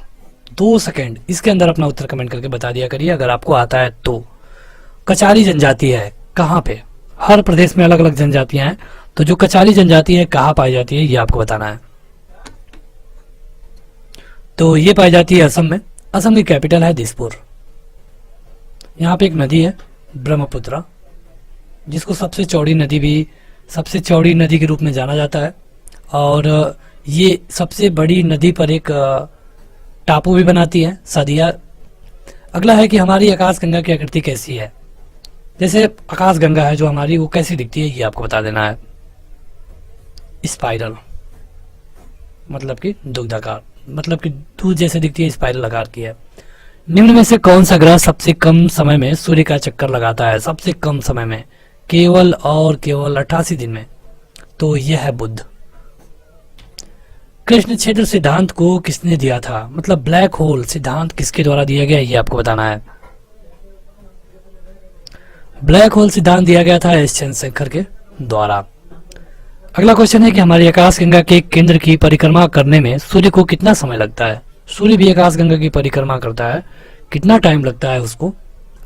2 सेकंड इसके अंदर अपना उत्तर कमेंट करके बता दिया करिए अगर आपको आता है तो। कचारी जनजाति है कहाँ पे, हर प्रदेश में अलग अलग जनजातियां हैं, तो जो कचारी जनजाति है कहाँ पाई जाती है ये आपको बताना है। तो ये पाई जाती है असम में। असम की कैपिटल है दिसपुर। यहाँ पे एक नदी है ब्रह्मपुत्र, जिसको सबसे चौड़ी नदी के रूप में जाना जाता है। और ये सबसे बड़ी नदी पर एक टापू भी बनाती है सादिया। अगला है कि हमारी आकाशगंगा की आकृति कैसी है, जैसे आकाशगंगा है जो हमारी वो कैसी दिखती है ये आपको बता देना है। स्पाइरल मतलब कि दुग्धाकार, मतलब कि दूध जैसे दिखती है, स्पाइरल आकार की है। निम्न में से कौन सा ग्रह सबसे कम समय में सूर्य का चक्कर लगाता है, सबसे कम समय में, केवल 88 दिन में। तो यह है बुध। कृष्ण क्षेत्र सिद्धांत को किसने दिया था, मतलब ब्लैक होल सिद्धांत किसके द्वारा दिया गया ये आपको बताना है। ब्लैक होल सिद्धांत दिया गया था एस चंद्रशेखर के द्वारा। अगला क्वेश्चन है कि हमारी आकाशगंगा के केंद्र की परिक्रमा करने में सूर्य को कितना समय लगता है। सूर्य भी आकाशगंगा की परिक्रमा करता है, कितना टाइम लगता है उसको।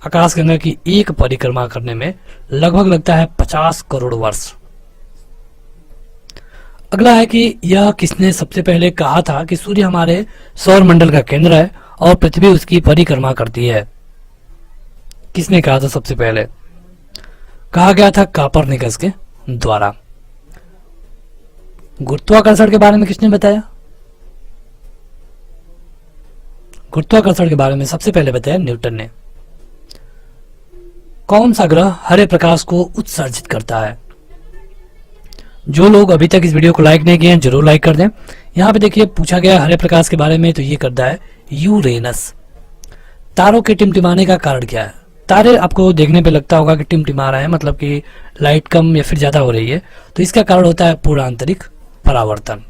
आकाशगंगा की एक परिक्रमा करने में लगभग लगता है 50 करोड़ वर्ष। अगला है कि यह किसने सबसे पहले कहा था कि सूर्य हमारे सौर मंडल का केंद्र है और पृथ्वी उसकी परिक्रमा करती है। किसने कहा था सबसे पहले, कहा गया था कोपरनिकस के द्वारा। गुरुत्वाकर्षण के बारे में किसने बताया, गुरुत्वाकर्षण के बारे में सबसे पहले बताया न्यूटन ने। कौन सा ग्रह हरे प्रकाश को उत्सर्जित करता है। जो लोग अभी तक इस वीडियो को लाइक नहीं किए हैं जरूर लाइक कर दें। यहाँ पे देखिए पूछा गया हरे प्रकाश के बारे में, तो ये करता है यूरेनस। तारों के टिमटिमाने का कारण क्या है। तारे आपको देखने पे लगता होगा कि टिमटिमा रहा है, मतलब कि लाइट कम या फिर ज्यादा हो रही है, तो इसका कारण होता है पूर्णांतरिक परावर्तन।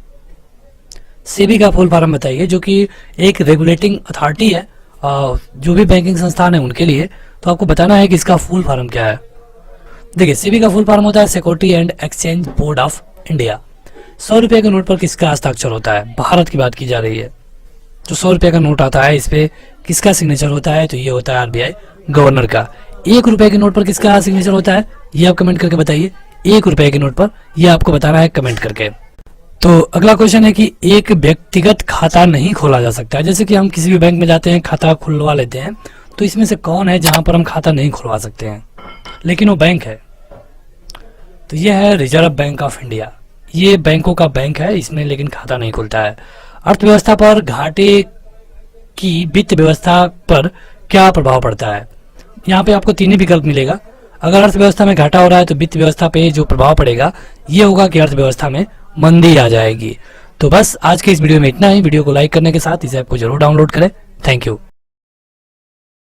सेबी का फुल फॉर्म बताइए, जो कि एक रेगुलेटिंग अथॉरिटी है जो भी बैंकिंग संस्थान है उनके लिए। तो आपको बताना है कि इसका फुल फॉर्म क्या है। देखिए सेबी का फुल फॉर्म होता है security and exchange board of India. 100 रुपए के नोट पर किसका हस्ताक्षर होता है, भारत की बात की जा रही है। जो 100 रुपए का नोट आता है इस पे किसका सिग्नेचर होता है, तो ये होता है आरबीआई गवर्नर का। 1 रुपए के नोट पर किसका सिग्नेचर होता है ये आप कमेंट करके बताइए। 1 रुपए के नोट पर ये आपको बताना है कमेंट करके। तो अगला क्वेश्चन है कि एक व्यक्तिगत खाता नहीं खोला जा सकता है। जैसे कि हम किसी भी बैंक में जाते हैं खाता खुलवा लेते हैं, तो इसमें से कौन है जहां पर हम खाता नहीं खुलवा सकते हैं लेकिन वो बैंक है। तो यह है रिजर्व बैंक ऑफ इंडिया। ये बैंकों का बैंक है, इसमें लेकिन खाता नहीं खुलता है। अर्थव्यवस्था पर घाटे की वित्त व्यवस्था पर क्या प्रभाव पड़ता है। यहाँ पे आपको 3 ही विकल्प मिलेगा। अगर अर्थव्यवस्था में घाटा हो रहा है तो वित्त व्यवस्था पे जो प्रभाव पड़ेगा ये होगा कि अर्थव्यवस्था में मंदी आ जाएगी। तो बस आज के इस वीडियो में इतना ही। वीडियो को लाइक करने के साथ इसे ऐप को जरूर डाउनलोड करें। Thank you.